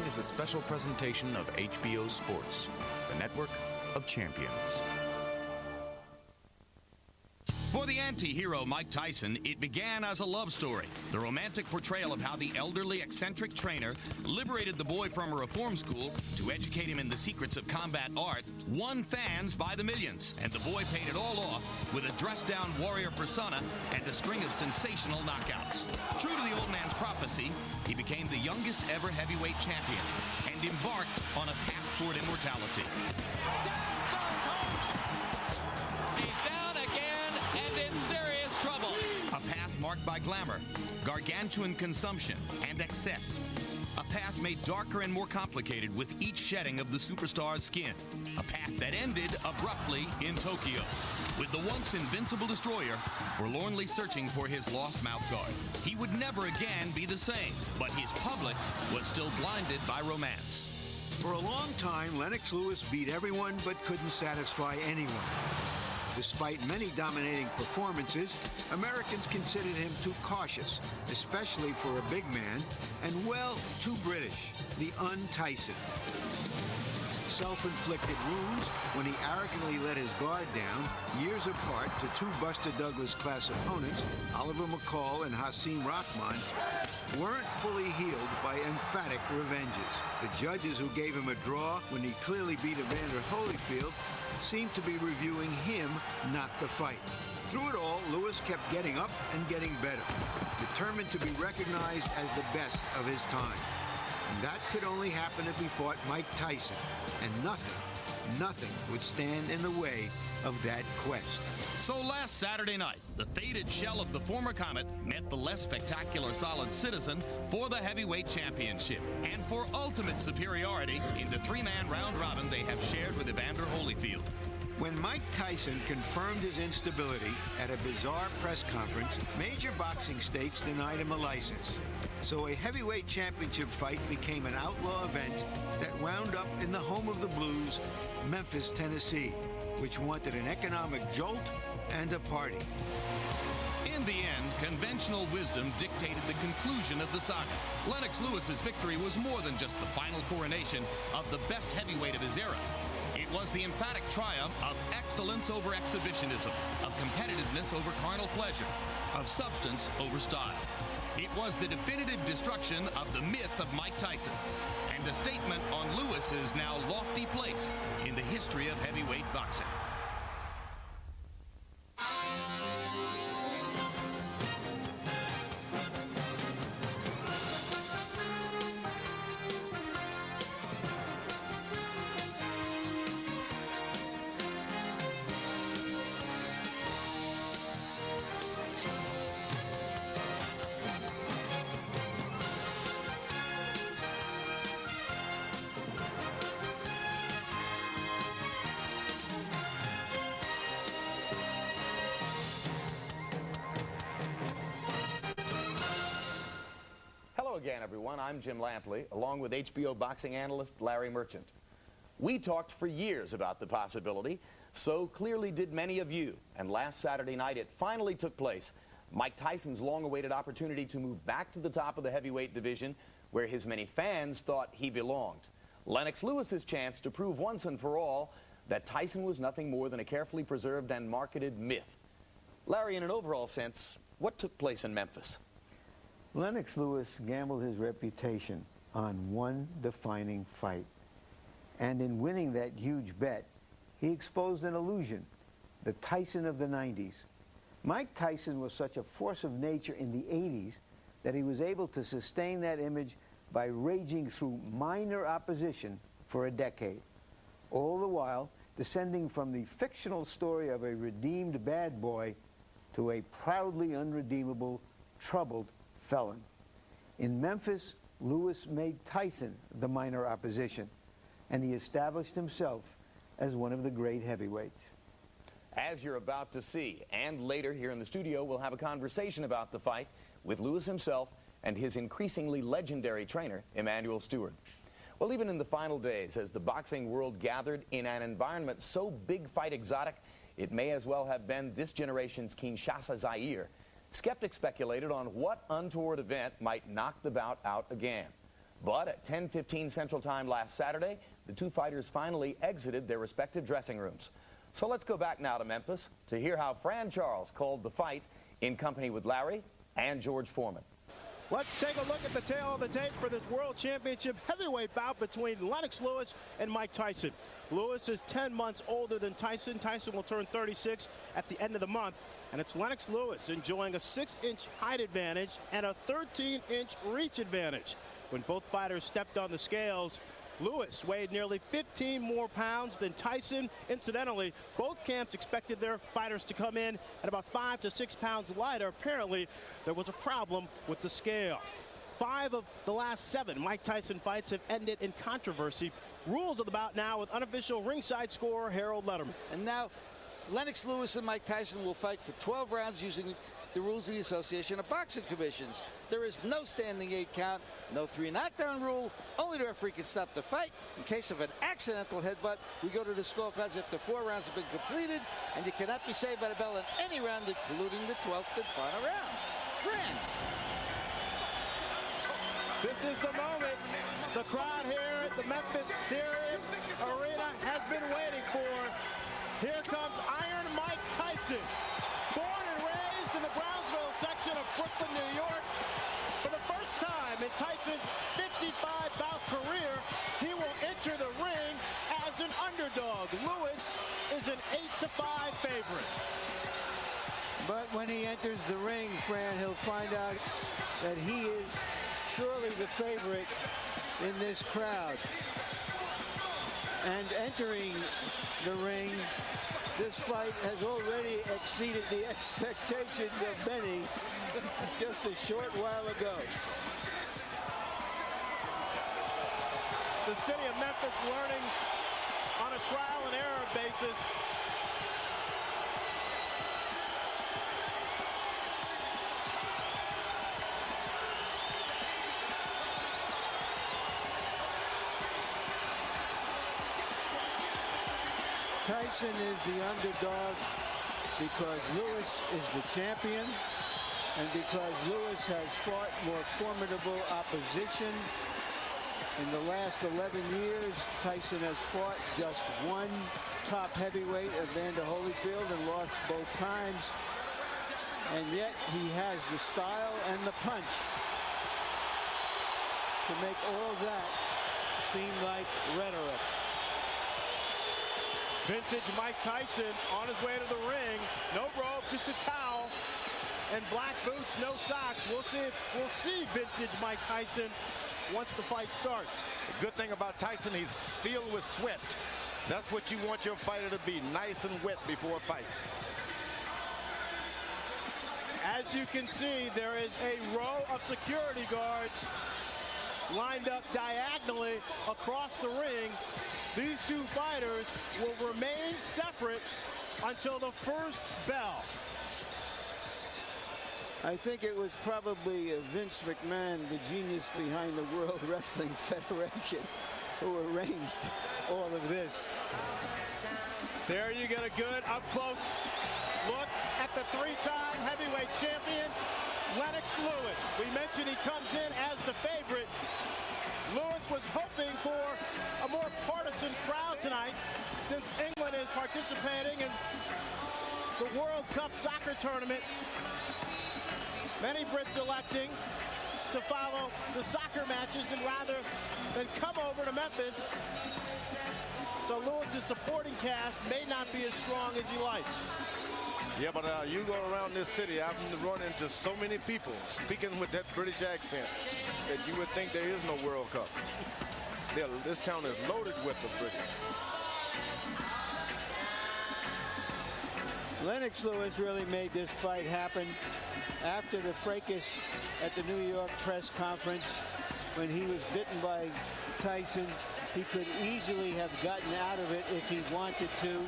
is a special presentation of HBO Sports, the network of champions. For the anti-hero Mike Tyson, it began as a love story. The romantic portrayal of how the elderly, eccentric trainer liberated the boy from a reform school to educate him in the secrets of combat art won fans by the millions. And the boy paid it all off with a dressed-down warrior persona and a string of sensational knockouts. True to the old man's prophecy, he became the youngest ever heavyweight champion and embarked on a path toward immortality. He's down again and in serious trouble. A path marked by glamour, gargantuan consumption, and excess. A path made darker and more complicated with each shedding of the superstar's skin. A path that ended abruptly in Tokyo, with the once invincible destroyer forlornly searching for his lost mouthguard. He would never again be the same, but his public was still blinded by romance. For a long time, Lennox Lewis beat everyone but couldn't satisfy anyone. Despite many dominating performances, Americans considered him too cautious, especially for a big man, and, well, too British, the un-Tyson. Self-inflicted wounds when he arrogantly let his guard down years apart to two Buster Douglas-class opponents, Oliver McCall and Hasim Rahman, weren't fully healed by emphatic revenges. The judges who gave him a draw when he clearly beat Evander Holyfield seemed to be reviewing him, not the fight. Through it all, Lewis kept getting up and getting better, determined to be recognized as the best of his time. And that could only happen if he fought Mike Tyson, and nothing would stand in the way of that quest. So last Saturday night, the faded shell of the former Comet met the less spectacular Solid Citizen for the heavyweight championship and for ultimate superiority in the three-man round robin they have shared with Evander Holyfield. When Mike Tyson confirmed his instability at a bizarre press conference, major boxing states denied him a license. So a heavyweight championship fight became an outlaw event that wound up in the home of the Blues, Memphis, Tennessee, which wanted an economic jolt and a party. In the end, conventional wisdom dictated the conclusion of the saga. Lennox Lewis's victory was more than just the final coronation of the best heavyweight of his era. It was the emphatic triumph of excellence over exhibitionism, of competitiveness over carnal pleasure, of substance over style. It was the definitive destruction of the myth of Mike Tyson, and a statement on Lewis's now lofty place in the history of heavyweight boxing. Again, everyone, I'm Jim Lampley, along with HBO boxing analyst Larry Merchant. We talked for years about the possibility, so clearly did many of you, and last Saturday night it finally took place. Mike Tyson's long-awaited opportunity to move back to the top of the heavyweight division, where his many fans thought he belonged. Lennox Lewis's chance to prove once and for all that Tyson was nothing more than a carefully preserved and marketed myth. Larry, in an overall sense, what took place in Memphis? Lennox Lewis gambled his reputation on one defining fight. And in winning that huge bet, he exposed an illusion, the Tyson of the 90s. Mike Tyson was such a force of nature in the 80s that he was able to sustain that image by raging through minor opposition for a decade, all the while descending from the fictional story of a redeemed bad boy to a proudly unredeemable, troubled felon. In Memphis, Lewis made Tyson the minor opposition, and he established himself as one of the great heavyweights. As you're about to see, and later here in the studio, we'll have a conversation about the fight with Lewis himself and his increasingly legendary trainer, Emanuel Stewart. Well, even in the final days, as the boxing world gathered in an environment so big fight exotic, it may as well have been this generation's Kinshasa, Zaire. Skeptics speculated on what untoward event might knock the bout out again. But at 10:15 Central Time last Saturday, the two fighters finally exited their respective dressing rooms. So let's go back now to Memphis to hear how Fran Charles called the fight in company with Larry and George Foreman. Let's take a look at the tail of the tape for this World Championship heavyweight bout between Lennox Lewis and Mike Tyson. Lewis is 10 months older than Tyson. Tyson will turn 36 at the end of the month. And it's Lennox Lewis enjoying a 6-inch height advantage and a 13-inch reach advantage. When both fighters stepped on the scales, Lewis weighed nearly 15 more pounds than Tyson. Incidentally, both camps expected their fighters to come in at about 5 to 6 pounds lighter. Apparently, there was a problem with the scale. 5 of the last 7 Mike Tyson fights have ended in controversy. Rules of the bout now with unofficial ringside scorer Harold Letterman. And now, Lennox Lewis and Mike Tyson will fight for 12 rounds using the rules of the Association of Boxing Commissions. There is no standing 8 count, no 3 knockdown rule. Only the referee can stop the fight. In case of an accidental headbutt, we go to the scorecards after 4 rounds have been completed, and you cannot be saved by the bell in any round, including the 12th and final round. Fran. This is the moment the crowd here at the Memphis Arena has been waiting for. Here comes Iron Mike Tyson, born and raised in the Brownsville section of Brooklyn, New York. For the first time in Tyson's 55-bout career, he will enter the ring as an underdog. Lewis is an 8-5 favorite. But when he enters the ring, Fran, he'll find out that he is surely the favorite in this crowd. And entering the ring, this fight has already exceeded the expectations of many just a short while ago. The city of Memphis learning on a trial and error basis. Tyson is the underdog because Lewis is the champion and because Lewis has fought more formidable opposition. In the last 11 years, Tyson has fought just one top heavyweight, Evander Holyfield, and lost both times. And yet he has the style and the punch to make all that seem like rhetoric. Vintage Mike Tyson on his way to the ring. No rope, just a towel. And black boots, no socks. We'll see vintage Mike Tyson once the fight starts. The good thing about Tyson, he's filled with sweat. That's what you want your fighter to be, nice and wet before a fight. As you can see, there is a row of security guards lined up diagonally across the ring. These two fighters will remain separate until the first bell. I think it was probably Vince McMahon, the genius behind the World Wrestling Federation, who arranged all of this. There you get a good up-close look at the 3-time heavyweight champion, Lennox Lewis. We mentioned he comes in as the favorite. Lewis was hoping for a more partisan crowd tonight since England is participating in the World Cup soccer tournament. Many Brits electing to follow the soccer matches rather than come over to Memphis. So Lewis's supporting cast may not be as strong as he likes. Yeah, but you go around this city, I've run into so many people speaking with that British accent that you would think there is no World Cup. This town is loaded with the British. Lennox Lewis really made this fight happen after the fracas at the New York press conference when he was bitten by Tyson. He could easily have gotten out of it if he wanted to.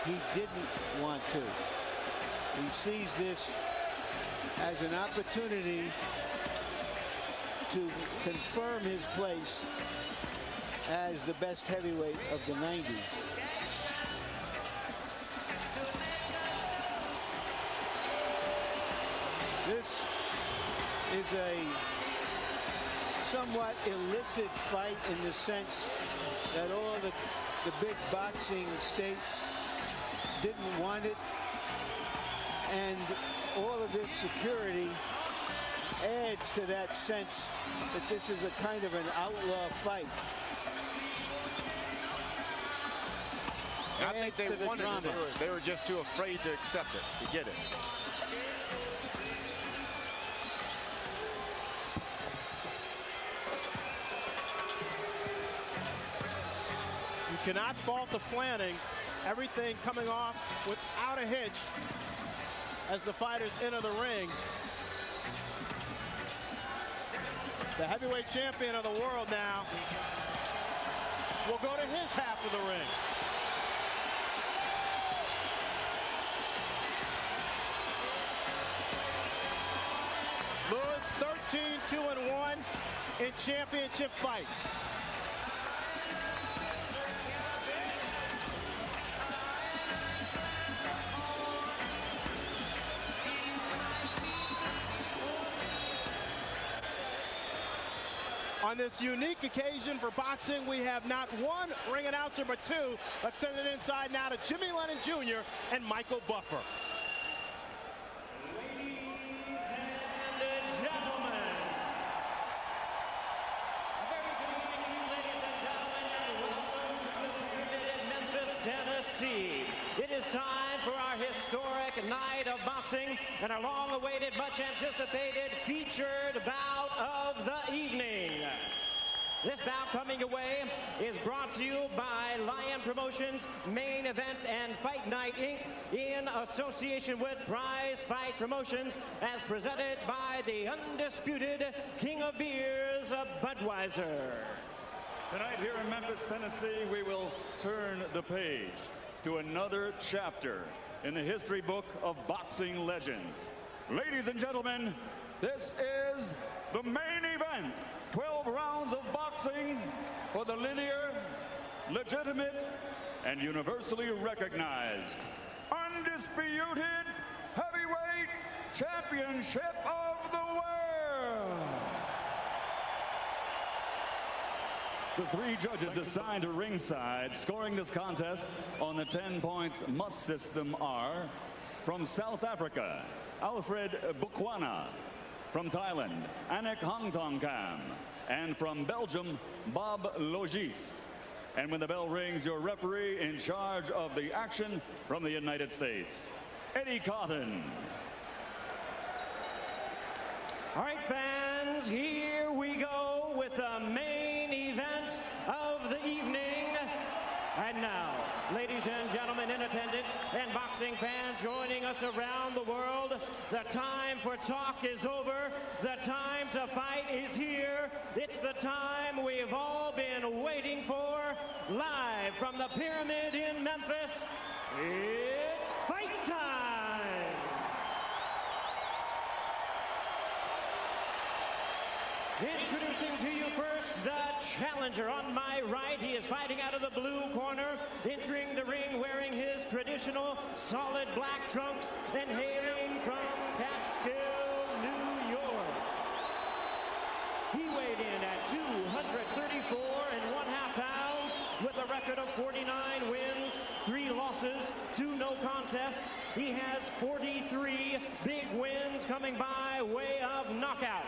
He didn't want to. He sees this as an opportunity to confirm his place as the best heavyweight of the 90s. This is a somewhat illicit fight in the sense that all the big boxing states didn't want it, and all of this security adds to that sense that this is a kind of an outlaw fight. I think they wanted it. They were just too afraid to accept it, to get it. You cannot fault the planning. Everything coming off without a hitch as the fighters enter the ring. The heavyweight champion of the world now will go to his half of the ring. Lewis 13-2-1 in championship fights. On this unique occasion for boxing, we have not one ring announcer but two. Let's send it inside now to Jimmy Lennon Jr. and Michael Buffer. Ladies and gentlemen, a very good evening to you, ladies and gentlemen, and welcome to the Pyramid in Memphis, Tennessee. It is time for our historic night of boxing and our long-awaited, much-anticipated featured bout of the evening. This bout coming away is brought to you by Lion Promotions, Main Events, and Fight Night, Inc. in association with Prize Fight Promotions, as presented by the undisputed King of Beers, Budweiser. Tonight here in Memphis, Tennessee, we will turn the page to another chapter in the history book of boxing legends. Ladies and gentlemen, this is the main event. 12 rounds of boxing for the linear, legitimate, and universally recognized, undisputed heavyweight championship of the world. The three judges assigned to ringside scoring this contest on the 10 points must system are from South Africa, Alfred Bukwana; from Thailand, Anik Hongtongkam; and from Belgium, Bob Logis. And when the bell rings, your referee in charge of the action from the United States, Eddie Cotton. All right, fans, here we go with the main event of the evening. And now, ladies and gentlemen in attendance and boxing fans joining us around the world, the time for talk is over. The time to fight is here. It's the time we've all been waiting for. Live from the Pyramid in Memphis, it's fight time! Introducing to you first the challenger. On my right, he is fighting out of the blue corner, entering the ring wearing his traditional solid black trunks and hailing from Catskill, New York. He weighed in at 234 1/2 pounds with a record of 49 wins, 3 losses, 2 no contests. He has 43 big wins coming by way of knockout.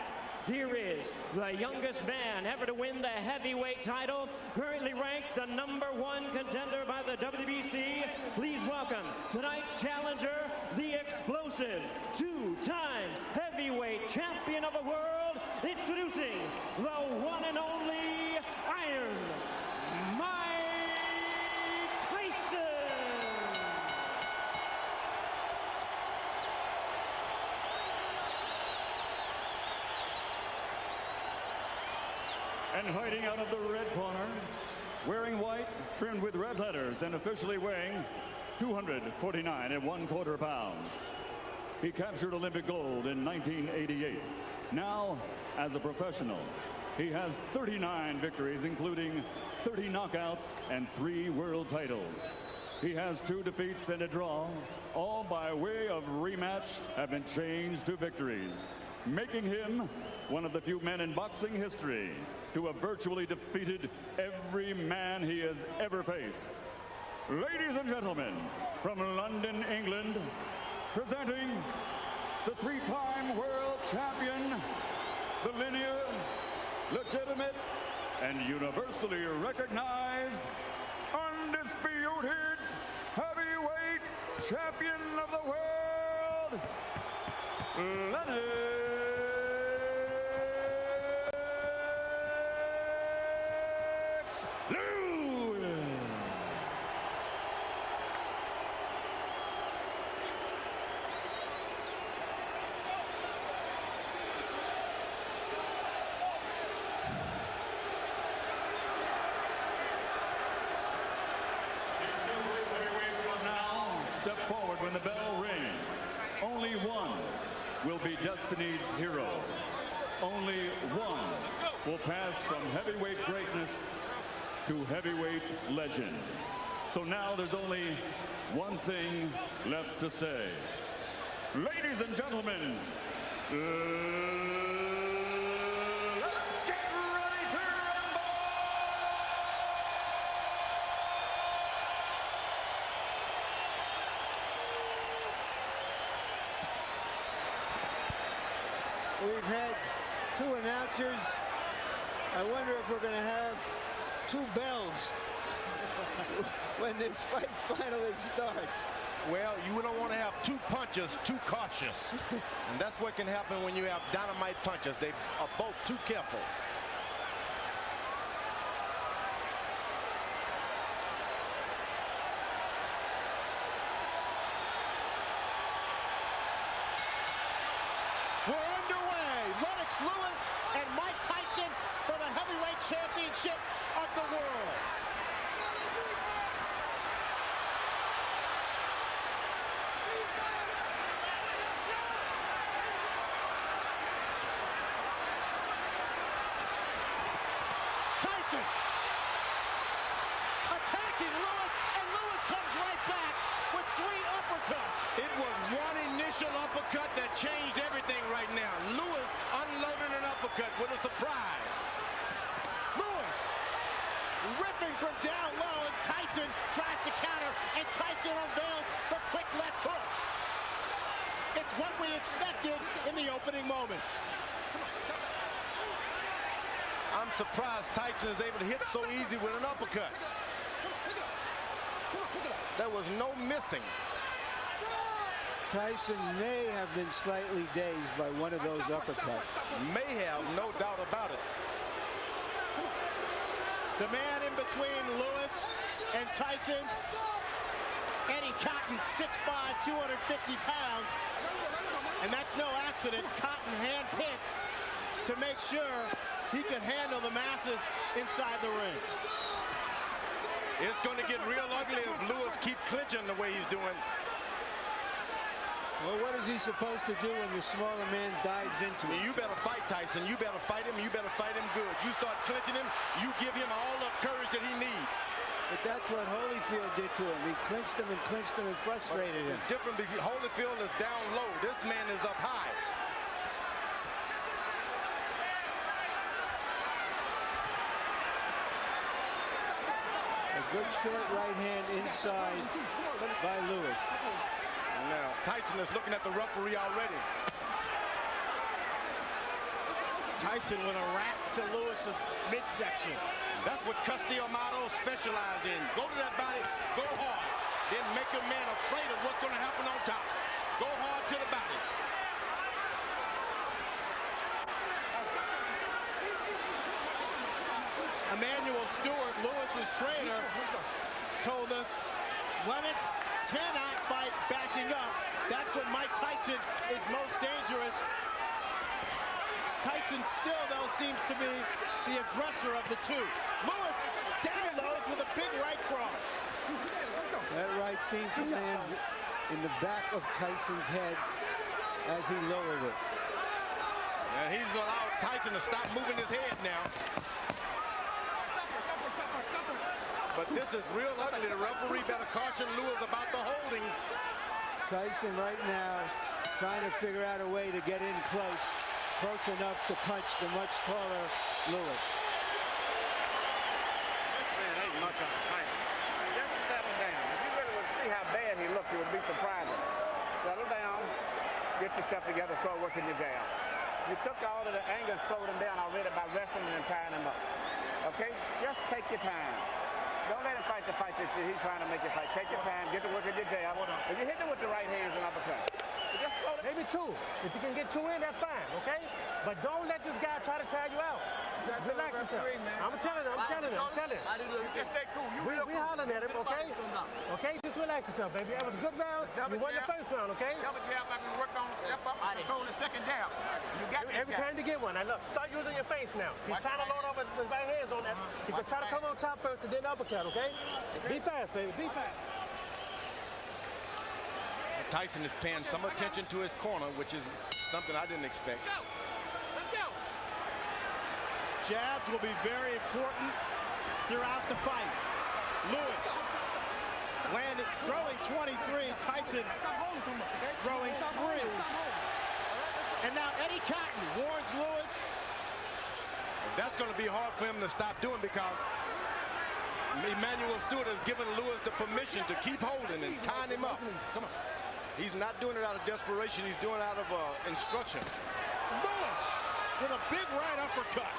Here is the youngest man ever to win the heavyweight title, currently ranked the #1 contender by the WBC. Please welcome tonight's challenger, the explosive 2-time heavyweight champion of the world, introducing the one and only Iron Mike Tyson. And fighting out of the red corner, wearing white, trimmed with red letters, and officially weighing 249 1/4 pounds. He captured Olympic gold in 1988. Now, as a professional, he has 39 victories, including 30 knockouts and 3 world titles. He has 2 defeats and a draw. All by way of rematch have been changed to victories. making him one of the few men in boxing history to have virtually defeated every man he has ever faced. Ladies and gentlemen, from London, England, presenting the three-time world champion, the linear, legitimate, and universally recognized, undisputed heavyweight champion of the world, Lennox Lewis. Now, step forward when the bell rings. Only one will be Destiny's hero. Only one will pass from heavyweight greatness to heavyweight legend. So now there's only one thing left to say. Ladies and gentlemen, let's get ready to rumble! We've had two announcers. I wonder if we're going to have two bells when this fight finally starts. Well, you don't want to have two punchers too cautious. And that's what can happen when you have dynamite punchers. They are both too careful. We're underway. Lennox Lewis and Mike Tyson for the heavyweight championship of the world. Tyson attacking Lewis, and Lewis comes right back with 3 uppercuts. It was one initial uppercut that changed everything right now. Lewis unloaded an uppercut with a surprise. Lewis ripping from down low, and Tyson tries to counter, and Tyson unveils the quick left hook. It's what we expected in the opening moments. I'm surprised Tyson is able to hit so easy with an uppercut. There was no missing. Tyson may have been slightly dazed by one of those uppercuts. May have, no doubt about it. The man in between Lewis and Tyson, Eddie Cotton, 6'5", 250 pounds. And that's no accident. Cotton handpicked to make sure he can handle the masses inside the ring. It's going to get real ugly if Lewis keeps clinching the way he's doing. Well, what is he supposed to do when the smaller man dives into him? You better fight Tyson. You better fight him. You better fight him good. You start clinching him, you give him all the courage that he needs. But that's what Holyfield did to him. He clinched him and frustrated him. It's different because Holyfield is down low. This man is up high. A good short right hand inside by Lewis. Now, Tyson is looking at the referee already. Tyson with a rap to Lewis's midsection. That's what Castillo Amato specialize in. Go to that body, go hard. Then make a man afraid of what's going to happen on top. Go hard to the body. Emmanuel Stewart, Lewis's trainer, told us Lennox cannot fight backing up. That's when Mike Tyson is most dangerous. Tyson still, though, seems to be the aggressor of the two. Lewis downloads with a big right cross. That right seemed to land in the back of Tyson's head as he lowered it. And he's allowed Tyson to stop moving his head now. But this is real ugly. The referee better caution Lewis about the holding. Tyson right now trying to figure out a way to get in close close enough to punch the much taller Lewis. This man ain't much of a fighter. Just settle down. If you really would see how bad he looks, it would be surprising. Settle down, get yourself together, start working your jab. You took all of the anger and slowed him down already by wrestling and tying him up. Okay? Just take your time. Don't let him fight the fight that he's trying to make you fight. Take your time, get to work at your jab. If you hit him with the right hands and uppercut. Just slow down. Maybe two. If you can get two in, that's fine, okay? But don't let this guy try to tire you out. Relax yourself. I'm telling him. Just stay cool. We hollering at him, okay? Okay, just relax yourself, baby. That was a good round. You won the first round, okay? Double jab like we worked on, step up, control the second jab. You got this Every time you get one. Now look, start using your face now. He's trying to load up with his right hands on that. He can try to come on top first and then uppercut, okay? Be fast, baby. Be fast. Tyson is paying some attention to his corner, which is something I didn't expect. Let's go. Jabs will be very important throughout the fight. Lewis landed, throwing 23. Tyson throwing 3. And now Eddie Cotton warns Lewis. That's going to be hard for him to stop doing because Emmanuel Stewart has given Lewis the permission to keep holding and tying him up. He's not doing it out of desperation. He's doing it out of instructions. Lewis with a big right uppercut.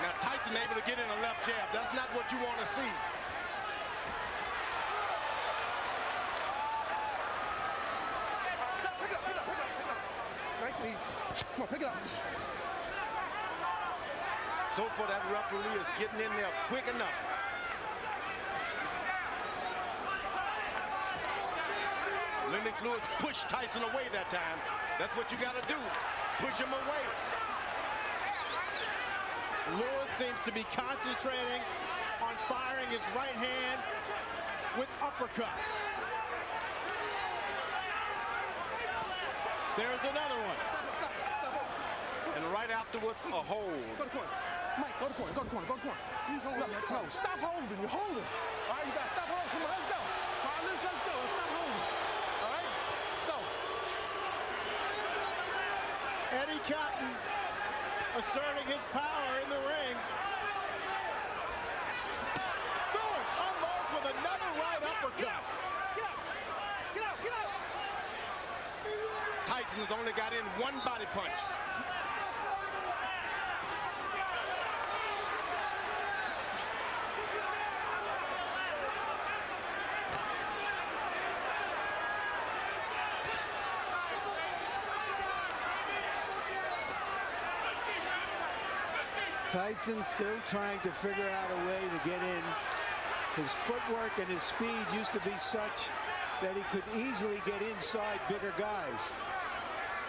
Now Tyson able to get in a left jab. That's not what you want to see. Come on, pick it up. So far, that referee is getting in there quick enough. Lennox Lewis pushed Tyson away that time. That's what you got to do. Push him away. Lewis seems to be concentrating on firing his right hand with uppercuts. There's another one. And right afterwards, a hold. Go to corner. Mike, go to corner, go to corner, go to corner. He's holding. No, stop holding. You're holding. All right, you got to stop holding. Come on, let's go. All right, let's go. Let's stop holding. All right, go. Eddie Cotton asserting his power in the ring. Lewis unloads with another right uppercut. Get out. Tyson's only got in one body punch. Tyson still trying to figure out a way to get in. His footwork and his speed used to be such that he could easily get inside bigger guys.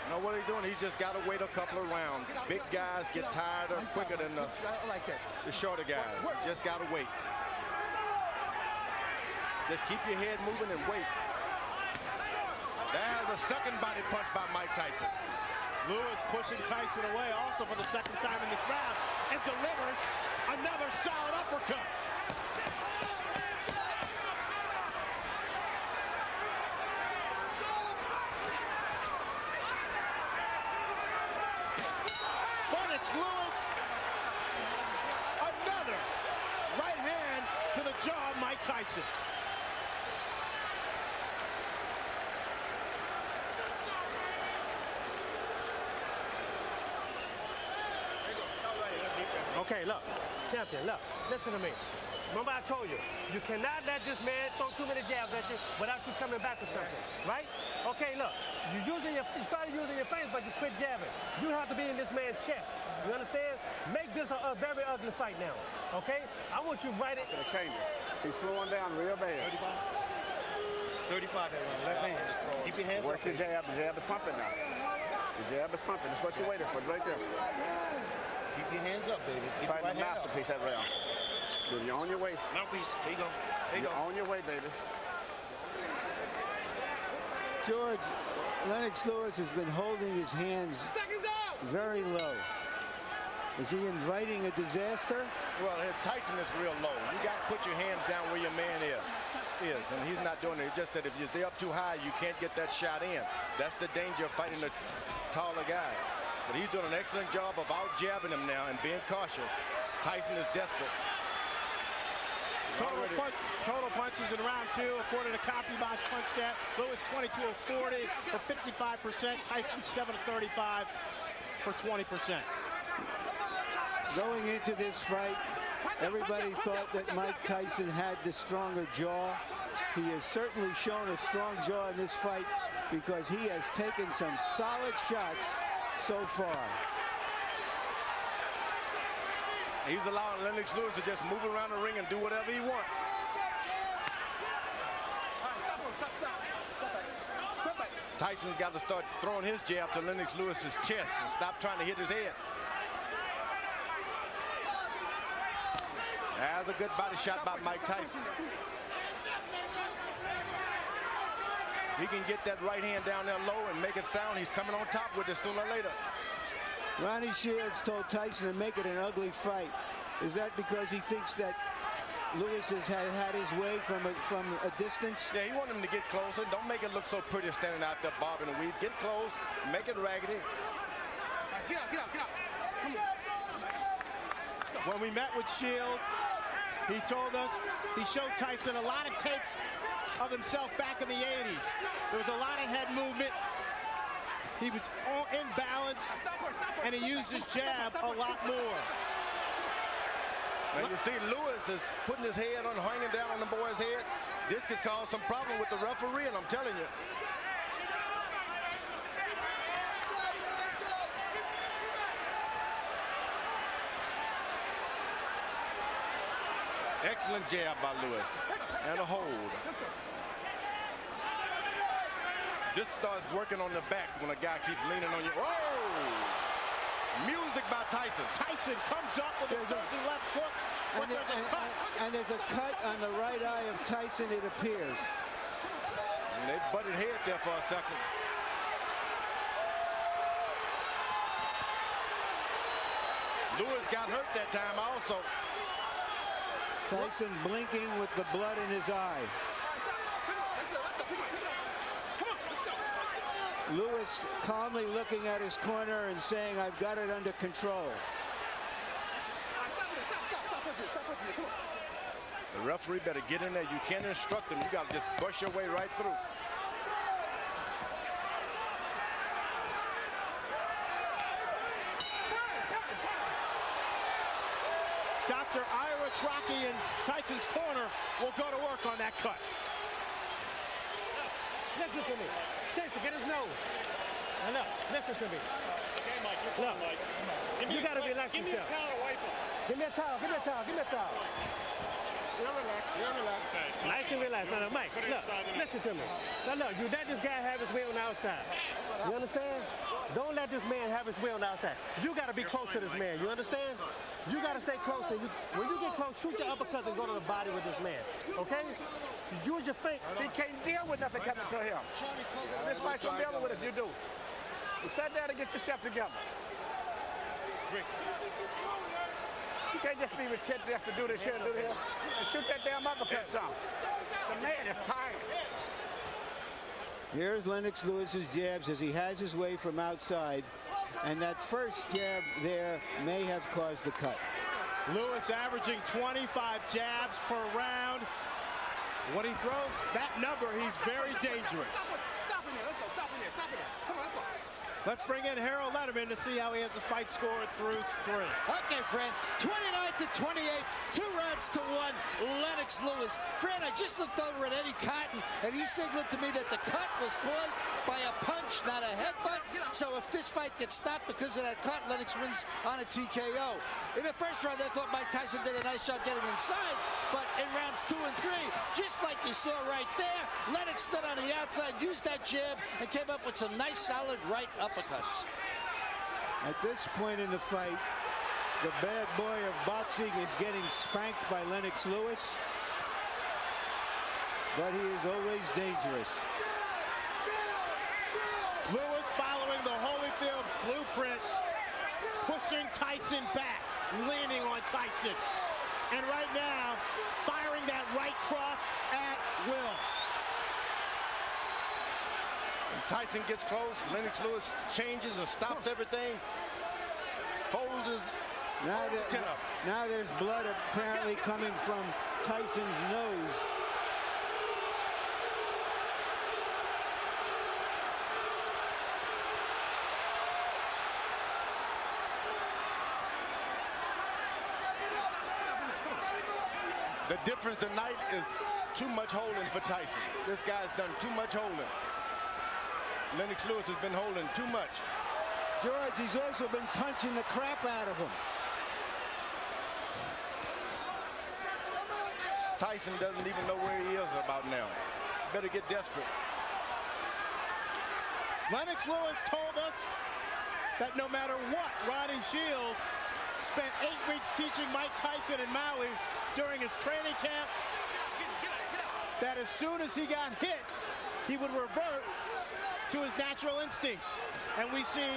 You know what he's doing? He's just got to wait a couple of rounds. Big guys get tired quicker than the shorter guys. Just got to wait. Just keep your head moving and wait. There's a second body punch by Mike Tyson. Lewis pushing Tyson away also for the second time in this round and delivers another solid uppercut. But it's Lewis. Another right hand to the jaw of Mike Tyson. Okay, look, champion, look, listen to me. Remember I told you, you cannot let this man throw too many jabs at you without you coming back with something, right? Okay, look, you started using your face, but you quit jabbing. You have to be in this man's chest. You understand? Make this a very ugly fight now, okay? I want you right in. Gonna change it. He's slowing down real bad. 35. It's 35 that round. Left hand. Keep your hands Work up. your jab. The jab is pumping now. The jab is pumping. That's what you're waiting for, right there. Keep your hands up, baby. Keep Fighting your the right hand masterpiece that round. Dude, you're on your way. Mouthpiece. There you go. There you You're go. on your way, baby. George, Lennox Lewis has been holding his hands very low. Is he inviting a disaster? Well, Tyson is real low. You got to put your hands down where your man is, and he's not doing it. It's just that if you're up too high, you can't get that shot in. That's the danger of fighting a taller guy. But he's doing an excellent job of out-jabbing him now and being cautious. Tyson is desperate. Total punches in round 2, according to CompuBox Punch Stat. Lewis 22 of 40 for 55%. Tyson 7 of 35 for 20%. Going into this fight, everybody thought that Mike Tyson had the stronger jaw. He has certainly shown a strong jaw in this fight because he has taken some solid shots so far. He's allowing Lennox Lewis to just move around the ring and do whatever he wants. Tyson's got to start throwing his jab to Lennox Lewis's chest and stop trying to hit his head. That's a good body shot by Mike Tyson. He can get that right hand down there low and make it sound. He's coming on top with it sooner or later. Ronnie Shields told Tyson to make it an ugly fight. Is that because he thinks that Lewis has had his way from a distance? Yeah, he wants him to get closer. Don't make it look so pretty standing out there bobbing and weave. Get close, make it raggedy. Get out, get out, get out. When we met with Shields, he told us he showed Tyson a lot of tapes of himself back in the 80s. There was a lot of head movement. He was in balance, and he used his jab a lot more. And you see Lewis is putting his head on, hanging down on the boy's head. This could cause some problem with the referee, and I'm telling you. Excellent jab by Lewis. And a hold. This starts working on the back when a guy keeps leaning on you. Whoa! Music by Tyson. Tyson comes up with a surging left hook. And there's a cut on the right eye of Tyson, it appears. And they butted head there for a second. Lewis got hurt that time also. Tyson blinking with the blood in his eye. Lewis calmly looking at his corner and saying, I've got it under control. The referee better get in there. You can't instruct him. You got to just brush your way right through. Dr. Ira Trocchi in Tyson's corner will go to work on that cut. Listen to me. Tyson, get his nose. Now look, listen to me. Okay, Mike, you're fine, Mike. You got to relax Give me yourself. a towel to wipe him. Give me a towel, give me a towel, give me a towel. You're relaxed, you're relaxed. Okay. Nice and relaxed. Now, Mike, look, listen to me. Now, look, you let this guy have his way on the outside. You understand? Don't let this man have his way on the outside. You got to be close to this man. You understand? You got to stay close. When you get close, shoot your uppercuts and go to the body with this man. Okay? Use your feet. He can't deal with nothing coming to him. This fight's gonna deal with it if you do. You sit down and get yourself together. You can't just be retent just to do this here and do this. And shoot that damn uppercut some. The man is tired. Here's Lennox Lewis's jabs as he has his way from outside. And that first jab there may have caused the cut. Lewis averaging 25 jabs per round. When he throws that number, he's very dangerous. Stop in there. Let's go. Stop in there. Stop in there. Come on, let's go. Let's bring in Harold Letterman to see how he has the fight scored through 3. Okay, Fran, 29-28, 2 rounds to 1, Lennox Lewis. Fran, I just looked over at Eddie Cotton, and he signaled to me that the cut was caused by a punch, not a headbutt. So if this fight gets stopped because of that cut, Lennox wins on a TKO. In the first round, I thought Mike Tyson did a nice job getting inside, but in rounds 2 and 3, just like you saw right there, Lennox stood on the outside, used that jab, and came up with some nice, solid right uppercuts. At this point in the fight, the bad boy of boxing is getting spanked by Lennox Lewis, but he is always dangerous. Lewis following the Holyfield blueprint, push pushing Tyson back, leaning on Tyson. And right now, firing that right cross at will. When Tyson gets close, Lennox Lewis changes and stops everything. Folds his chin up. Now there's blood apparently coming from Tyson's nose. The difference tonight is too much holding for Tyson. This guy's done too much holding. Lennox Lewis has been holding too much. George, he's also been punching the crap out of him. Tyson doesn't even know where he is about now. Better get desperate. Lennox Lewis told us that no matter what, Ronnie Shields spent 8 weeks teaching Mike Tyson in Maui during his training camp, that as soon as he got hit, he would revert to his natural instincts. And we see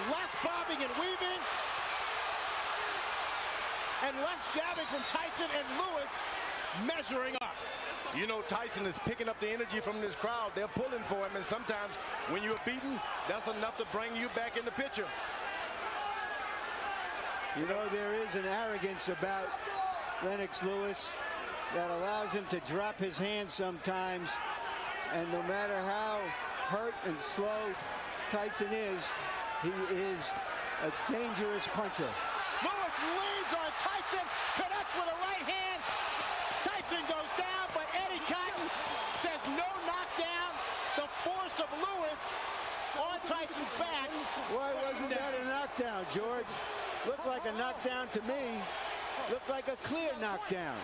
less bobbing and weaving and less jabbing from Tyson, and Lewis measuring up. You know, Tyson is picking up the energy from this crowd. They're pulling for him, and sometimes when you're beaten, that's enough to bring you back in the picture. You know, there is an arrogance about Lennox Lewis that allows him to drop his hands sometimes, and no matter how hurt and slow Tyson is, he is a dangerous puncher. Lewis leads on Tyson, connects with a right hand. Tyson goes down, but Eddie Cotton says no knockdown. The force of Lewis on Tyson's back. Why wasn't that a knockdown, George? Looked like a knockdown to me. Looked like a clear knockdown.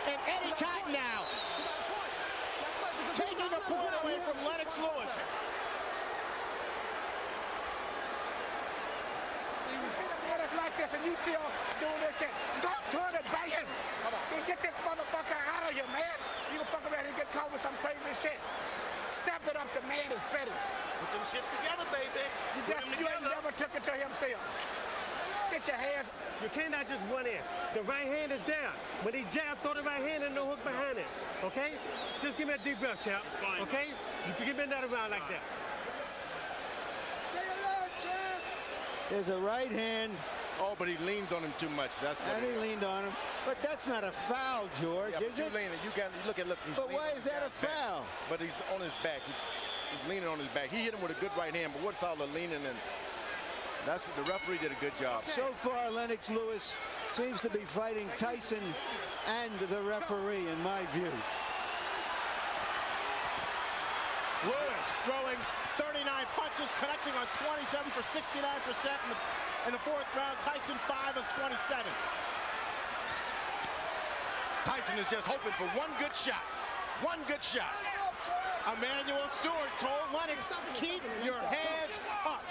And Eddie Cotton now taking the point away from Lennox Lewis. It's like this, and you still doing this shit. Don't turn it back in. Then get this motherfucker out of here, man. You can fuck around and get caught with some crazy shit. Step it up, the man is finished. Put them shits together, baby. You ain't never took it to himself. Get your hands. You cannot just run in. The right hand is down. When he jab, throw the right hand and no hook behind it. Okay? Just give me a deep breath, champ. Okay? You can give me another round like that. Stay alert, champ. There's a right hand. Oh, but he leans on him too much. That's what and he leaned on him. But that's not a foul, George, yeah, is it? You got look. But why is that a foul? Back. But he's on his back. He's leaning on his back. He hit him with a good right hand, but what's all the leaning and that's what the referee did a good job. So far, Lennox Lewis seems to be fighting Tyson and the referee, in my view. Lewis throwing 39 punches, connecting on 27 for 69% in the fourth round. Tyson 5 of 27. Tyson is just hoping for one good shot. One good shot. Emmanuel Stewart told Lennox, keep your hands up.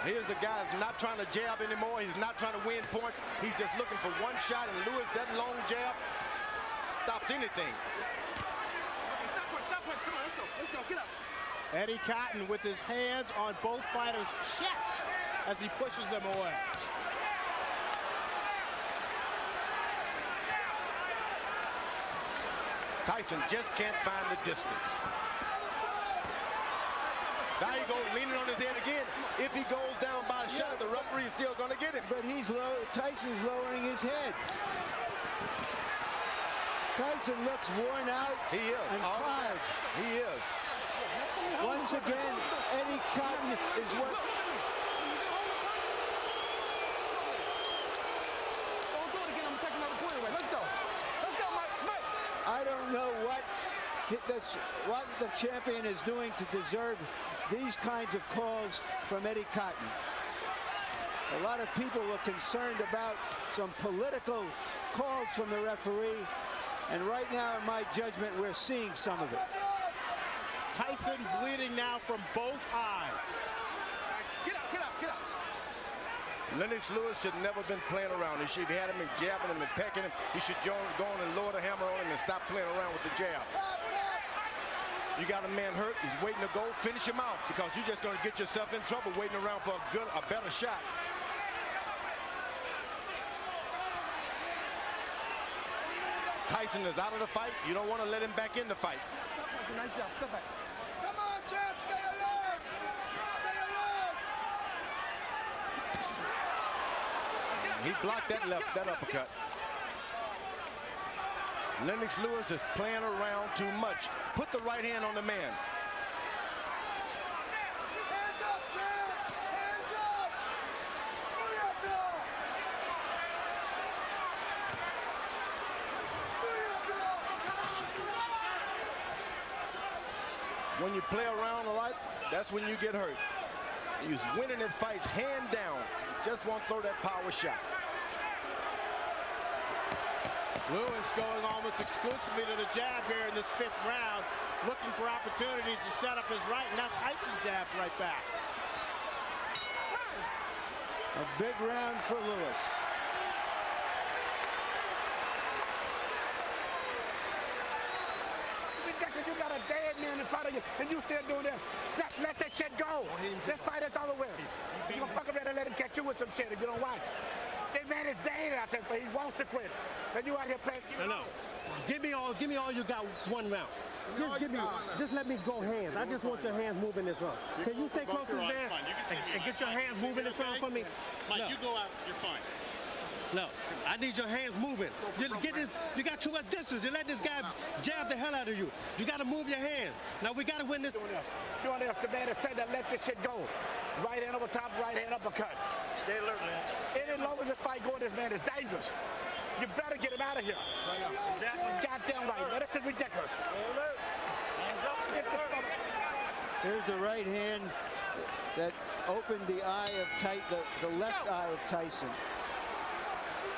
Here's the guy who's not trying to jab anymore. He's not trying to win points. He's just looking for one shot, and Lewis, that long jab stops anything. Stop punch. Come on, let's go. Get up. Eddie Cotton with his hands on both fighters' chests as he pushes them away. Tyson just can't find the distance. Now he goes leaning on his head again. If he goes down by a shot, the referee is still going to get him. But Tyson's lowering his head. Tyson looks worn out. He is. And tired. He is. Once again, Eddie Cotton is what. Don't do it again. I'm taking another point away. Let's go, Mike. I don't know what the champion is doing to deserve these kinds of calls from Eddie Cotton. A lot of people were concerned about some political calls from the referee, and right now, in my judgment, we're seeing some of it. Tyson bleeding now from both eyes. Get up. Lennox Lewis should never been playing around. He should have had him and jabbing him and pecking him. He should go on and lower the hammer on him and stop playing around with the jab. You got a man hurt. He's waiting to go. Finish him out because you're just going to get yourself in trouble waiting around for a better shot. Tyson is out of the fight. You don't want to let him back in the fight. Nice job. Step back. Come on, champ. Stay alert. Stay alert. He blocked that uppercut. Lennox Lewis is playing around too much. Put the right hand on the man. Hands up, champ. Hands up. Booyah, When you play around a lot, that's when you get hurt. He's winning his fights hand down. Just won't throw that power shot. Lewis going almost exclusively to the jab here in this 5th round, looking for opportunities to set up his right. Now Tyson jabs right back. A big round for Lewis. Because you got a dead man in front of you, and you still doing this. Just let that shit go. This fight is all the way. You gonna fuck around and let him catch you with some shit if you don't watch. That man is dead out there, but he wants to quit. And you out here playing. No. Give me all you got one round. Just let me go hands. I just want your hands moving this round. Can you stay close to the man and get your hands moving this round for me? Mike, you go out, you're fine. No, I need your hands moving. You got too much distance. You let this guy jab the hell out of you. You got to move your hands. Now we got to win this. Doing this. The man has said that let this shit go. Right hand over top, right hand uppercut. Stay alert, Lennox. As long as this fight going, this man is dangerous. You better get him out of here. Exactly. Goddamn right. Now, this is ridiculous. Stay alert. Hands up, stay alert. Here's the right hand that opened the left eye of Tyson.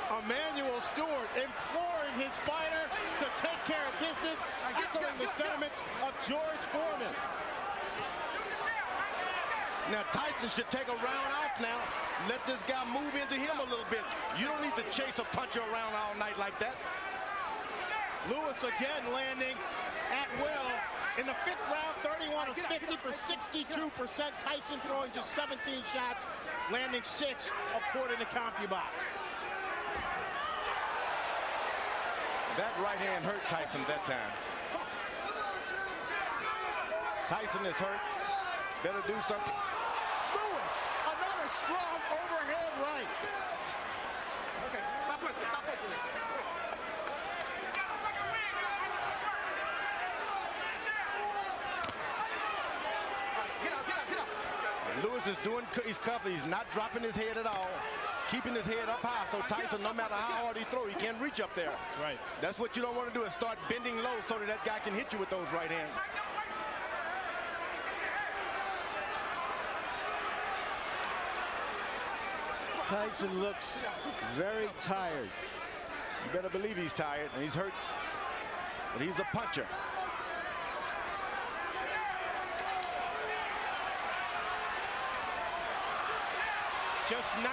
Emmanuel Stewart imploring his fighter to take care of business, echoing the sentiments of George Foreman. Now Tyson should take a round off now. Let this guy move into him a little bit. You don't need to chase a puncher around all night like that. Lewis again landing at will. In the 5th round, 31 of 50 for 62%. Tyson throwing just 17 shots, landing 6 according to CompuBox. That right hand hurt Tyson that time. Tyson is hurt. Better do something. Lewis, another strong overhand right. Okay, stop pushing. Stop pushing. Get up. Lewis is he's cuffing. He's not dropping his head at all. Keeping his head up high, so Tyson, no matter how hard he throws, he can't reach up there. That's right. That's what you don't want to do, is start bending low so that guy can hit you with those right hands. Tyson looks very tired. You better believe he's tired, and he's hurt, but he's a puncher. Just 19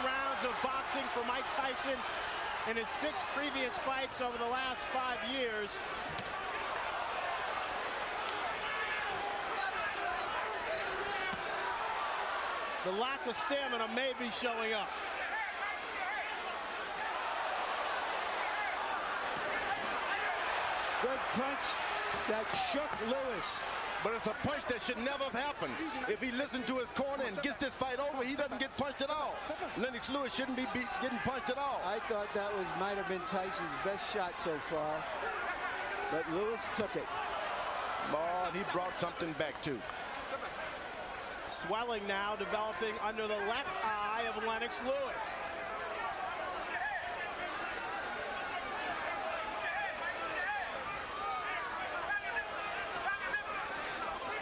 rounds of boxing for Mike Tyson in his 6 previous fights over the last 5 years. The lack of stamina may be showing up. Good punch that shook Lewis. But it's a punch that should never have happened. If he listened to his corner and gets this fight over, he doesn't get punched at all. Lennox Lewis shouldn't be getting punched at all. I thought that might have been Tyson's best shot so far, but Lewis took it. Oh, and he brought something back too. Swelling now developing under the left eye of Lennox Lewis.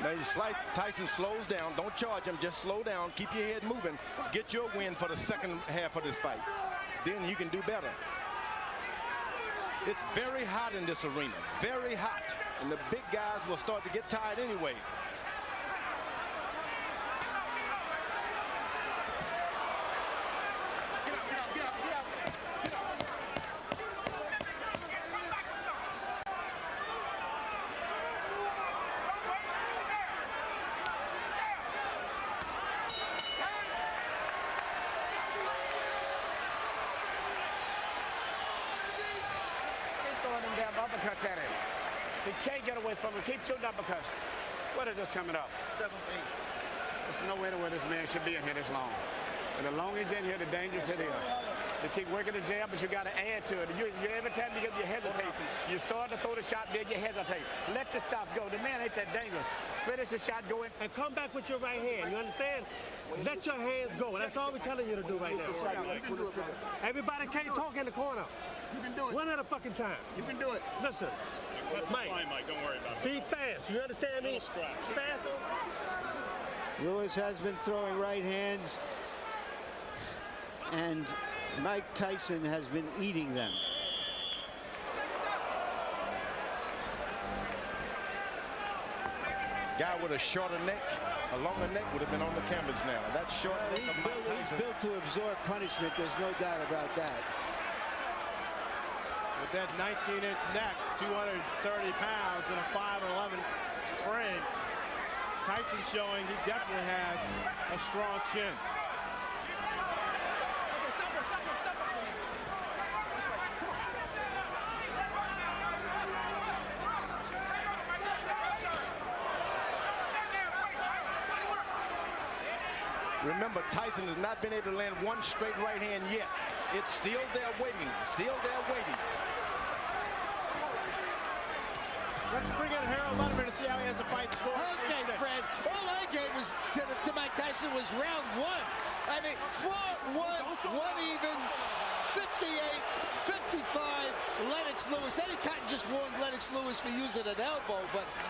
Now you slice, Tyson slows down. Don't charge him, just slow down. Keep your head moving. Get your win for the second half of this fight. Then you can do better. It's very hot in this arena, very hot. And the big guys will start to get tired anyway. He can't get away from him. Keep shooting uppercuts. What is this coming up? 7-8. There's no way this man should be in here this long. And the longer he's in here, the dangerous it is. You keep working the jab, but you got to add to it. Every time you hesitate, you start to throw the shot, then you hesitate. Let the stop go. The man ain't that dangerous. Finish the shot, go in. And come back with your right hand. You understand? Let your hands go. That's all we're telling you to do right now. Everybody can't talk in the corner. You can do it. One at a fucking time. You can do it. Listen, Mike, don't worry about it. be fast. You understand me? Fast. Lewis has been throwing right hands, and Mike Tyson has been eating them. Guy with a shorter neck, a longer neck would have been on the canvas now. That short neck of Mike Tyson. He's built to absorb punishment. There's no doubt about that. With that 19-inch neck, 230 pounds, and a 5'11" frame, Tyson showing he definitely has a strong chin. Remember, Tyson has not been able to land one straight right hand yet. It's still there waiting. Still there waiting. Let's bring in Harold Letterman and see how he has the fight score. Okay, Fred. All I gave was to Mike Tyson was round one. I mean, 4-1, one even, 58, 55, Lennox Lewis. Eddie Cotton just warned Lennox Lewis for using an elbow,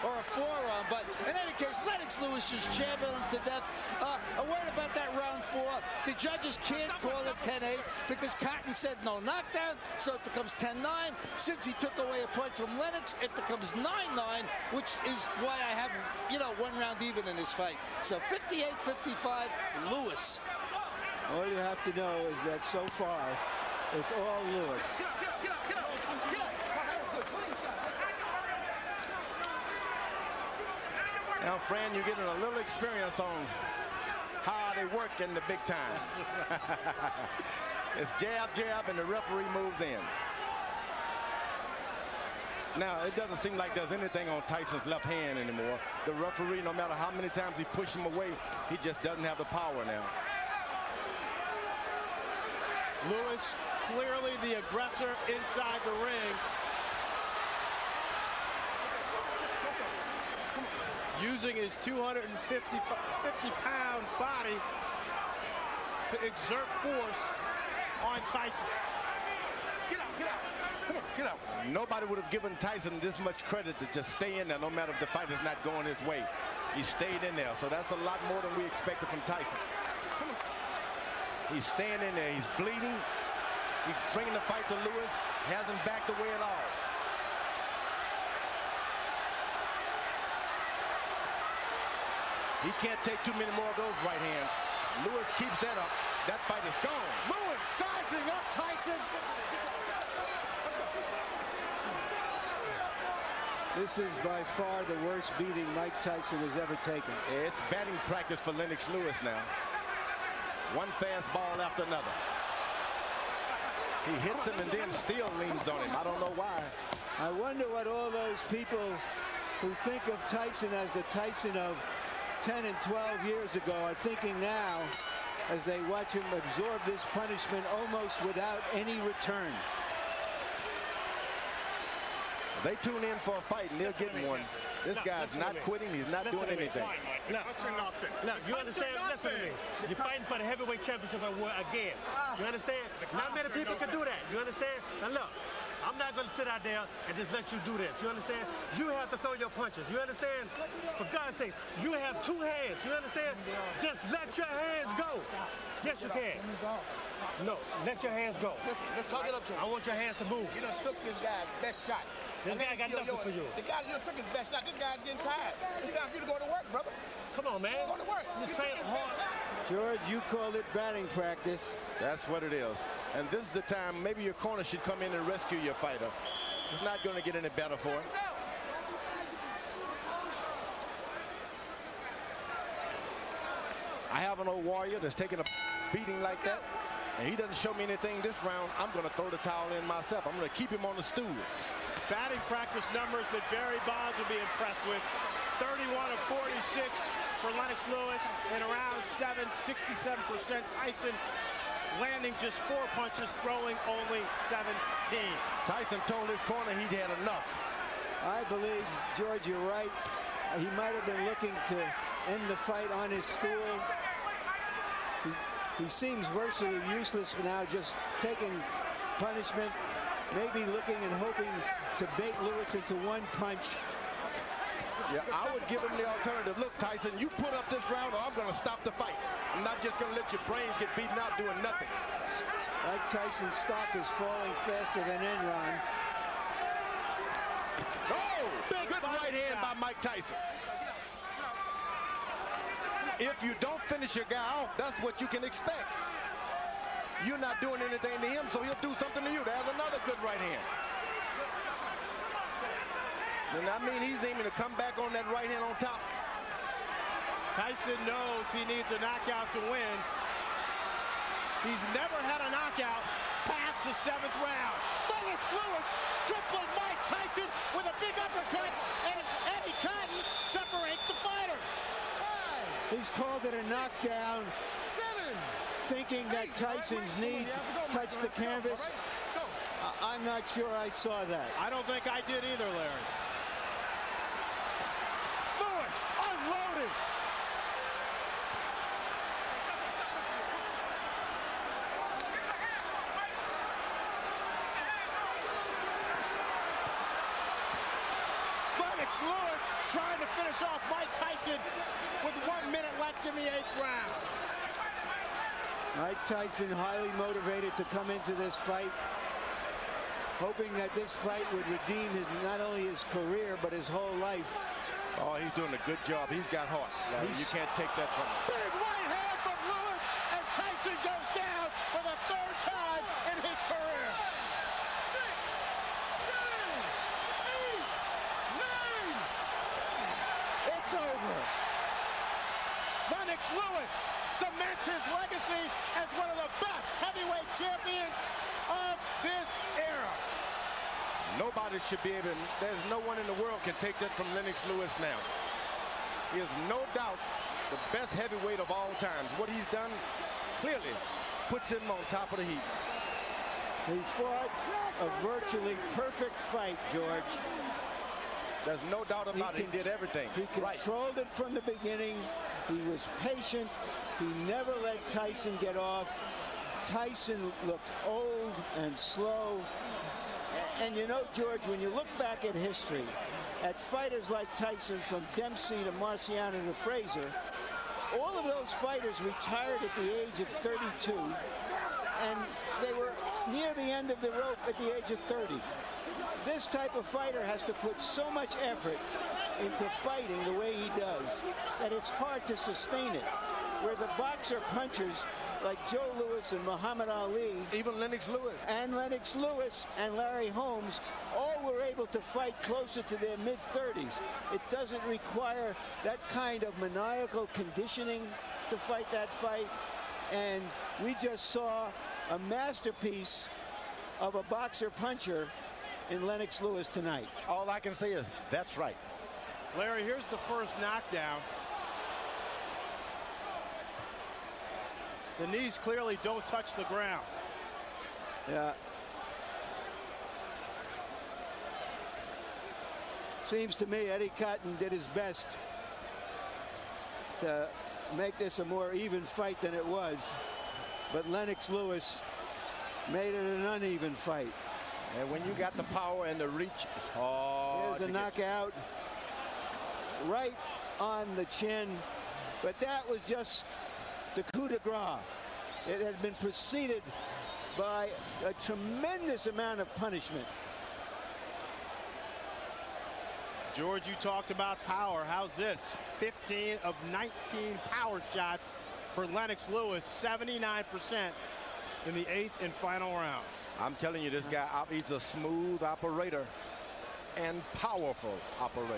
or a forearm. But in any case, Lennox Lewis just champion him to death. A word about that round 4. The judges can't call it 10-8 because Cotton said no knockdown, so it becomes 10-9. Since he took away a point from Lennox, it becomes 9-9, which is why I have, one round even in this fight. So 58-55, Lewis. All you have to know is that so far, it's all Lewis. Now, Fran, you're getting a little experience on how they work in the big times. It's jab, jab, and the referee moves in. Now, it doesn't seem like there's anything on Tyson's left hand anymore. The referee, no matter how many times he pushes him away, he just doesn't have the power now. Lewis, clearly the aggressor inside the ring. Using his 250-pound body to exert force on Tyson. Get out. Come on, get out. Nobody would have given Tyson this much credit to just stay in there no matter if the fight is not going his way. He stayed in there, so that's a lot more than we expected from Tyson. He's staying in there. He's bleeding. He's bringing the fight to Lewis. Hasn't backed away at all. He can't take too many more of those right hands. Lewis keeps that up. That fight is gone. Lewis sizing up Tyson. This is by far the worst beating Mike Tyson has ever taken. It's batting practice for Lennox Lewis now. One fastball after another. He hits him and then still leans on him. I don't know why. I wonder what all those people who think of Tyson as the Tyson of 10 and 12 years ago are thinking now as they watch him absorb this punishment almost without any return. They tune in for a fight and they're getting one. This guy's not quitting. He's not doing anything. Look, you understand? Listen to me. You're fighting for the heavyweight championship again. You understand? Not many people can do that. You understand? Now look, I'm not going to sit out there and just let you do this. You understand? You have to throw your punches. You understand? For God's sake, you have 2 hands. You understand? Just let your hands go. Yes, you can. No, let your hands go. I want your hands to move. You done took this guy's best shot. This guy got nothing for you. The guy you took his best shot. This guy's getting tired. It's time for you to go to work, brother. Come on, man. Go to work. You train hard. George, you called it batting practice. That's what it is. And this is the time maybe your corner should come in and rescue your fighter. It's not going to get any better for him. I have an old warrior that's taking a beating like that, and he doesn't show me anything this round. I'm going to throw the towel in myself. I'm going to keep him on the stool. batting practice numbers that Barry Bonds would be impressed with. 31 of 46 for Lennox Lewis in round 7, 67%. Tyson landing just 4 punches, throwing only 17. Tyson told his corner he'd had enough. I believe, George, you're right. He might have been looking to end the fight on his stool. He seems virtually useless now, just taking punishment, maybe looking and hoping to bait Lewis into one punch. Yeah, I would give him the alternative. Look, Tyson, you put up this round or I'm going to stop the fight. I'm not just going to let your brains get beaten out doing nothing. Mike Tyson's stock is falling faster than Enron. Oh, good right hand by Mike Tyson. If you don't finish your guy off, that's what you can expect. You're not doing anything to him, so he'll do something to you. There's another good right hand. And I mean, he's aiming to come back on that right hand on top. Tyson knows he needs a knockout to win. He's never had a knockout past the 7th round. Lennox Lewis tripling Mike Tyson with a big uppercut, and Eddie Cotton separates the fighter. He's called it a knockdown, thinking that Tyson's knee touched the canvas. I'm not sure I saw that. I don't think I did either, Larry. Lewis unloaded. Lennox Lewis trying to finish off Mike Tyson with 1 minute left in the 8th round. Mike Tyson highly motivated to come into this fight, hoping that this fight would redeem not only his career, but his whole life. Oh, he's doing a good job. He's got heart. You can't take that from him. Big right hand from Lewis, and Tyson goes down for the 3rd time in his career. 6, 7, 8, 9. It's over. Lennox Lewis cements his legacy as one of the best heavyweight champions of this era. Nobody should be able to, there's no one in the world can take that from Lennox Lewis now. He is no doubt the best heavyweight of all time. What he's done clearly puts him on top of the heap. He fought a virtually perfect fight, George. There's no doubt about it. He did everything. He controlled it from the beginning. He was patient. He never let Tyson get off. Tyson looked old and slow. And you know, George, when you look back at history, at fighters like Tyson, from Dempsey to Marciano to Frazier, all of those fighters retired at the age of 32, and they were near the end of the rope at the age of 30. This type of fighter has to put so much effort into fighting the way he does that it's hard to sustain it. Where the boxer punchers like Joe Louis and Muhammad Ali, even Lennox Lewis and Larry Holmes, all were able to fight closer to their mid-30s. It doesn't require that kind of maniacal conditioning to fight that fight. And we just saw a masterpiece of a boxer puncher in Lennox Lewis tonight. All I can say is that's right. Larry, here's the first knockdown. The knees clearly don't touch the ground. Yeah. Seems to me Eddie Cotton did his best to make this a more even fight than it was. But Lennox Lewis made it an uneven fight. And when you got the power and the reach, it's hard. Here's a knockout right on the chin. But that was just the coup de grace. It had been preceded by a tremendous amount of punishment. George, you talked about power. How's this? 15 of 19 power shots for Lennox Lewis, 79% in the 8th and final round. I'm telling you, this guy, he's a smooth operator and powerful operator.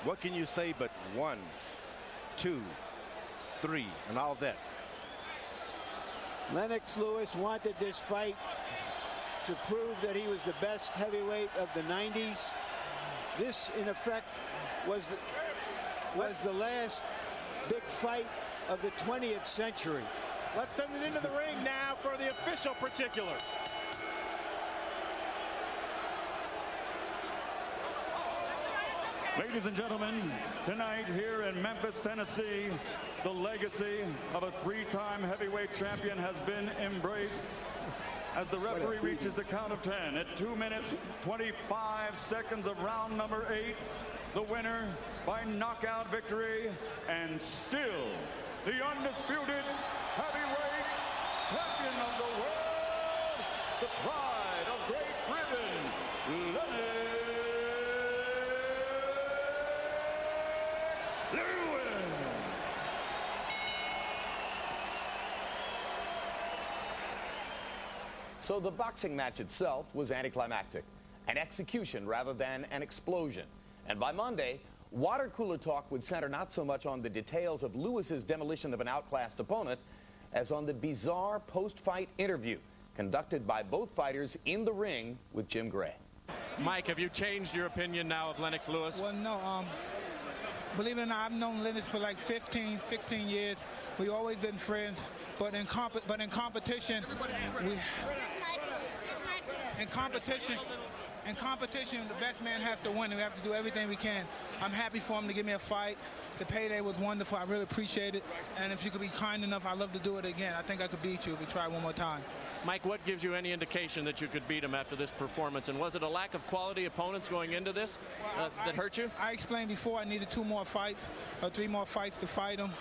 What can you say but 1, 2, 3, and all that? Lennox Lewis wanted this fight. to prove that he was the best heavyweight of the 90s. This, in effect, was the last big fight of the 20th century. Let's send it into the ring now for the official particulars. Ladies and gentlemen, tonight here in Memphis, Tennessee, the legacy of a three-time heavyweight champion has been embraced as the referee reaches the count of 10 at 2 minutes, 25 seconds of round number 8. The winner by knockout victory and still the undisputed heavyweight champion of the world, the pride of Great Britain, Lennox Lewis. So the boxing match itself was anticlimactic, an execution rather than an explosion. And by Monday, water cooler talk would center not so much on the details of Lewis's demolition of an outclassed opponent as on the bizarre post-fight interview conducted by both fighters in the ring with Jim Gray. Mike, have you changed your opinion now of Lennox Lewis? Well, no. Believe it or not, I've known Lennox for like 15, 16 years. We've always been friends, but in competition, the best man has to win. We have to do everything we can. I'm happy for him to give me a fight. The payday was wonderful. I really appreciate it. And if you could be kind enough, I'd love to do it again. I think I could beat you if we try one more time. Mike, what gives you any indication that you could beat him after this performance? And was it a lack of quality opponents going into this that hurt you? I explained before I needed 2 more fights or 3 more fights to fight him.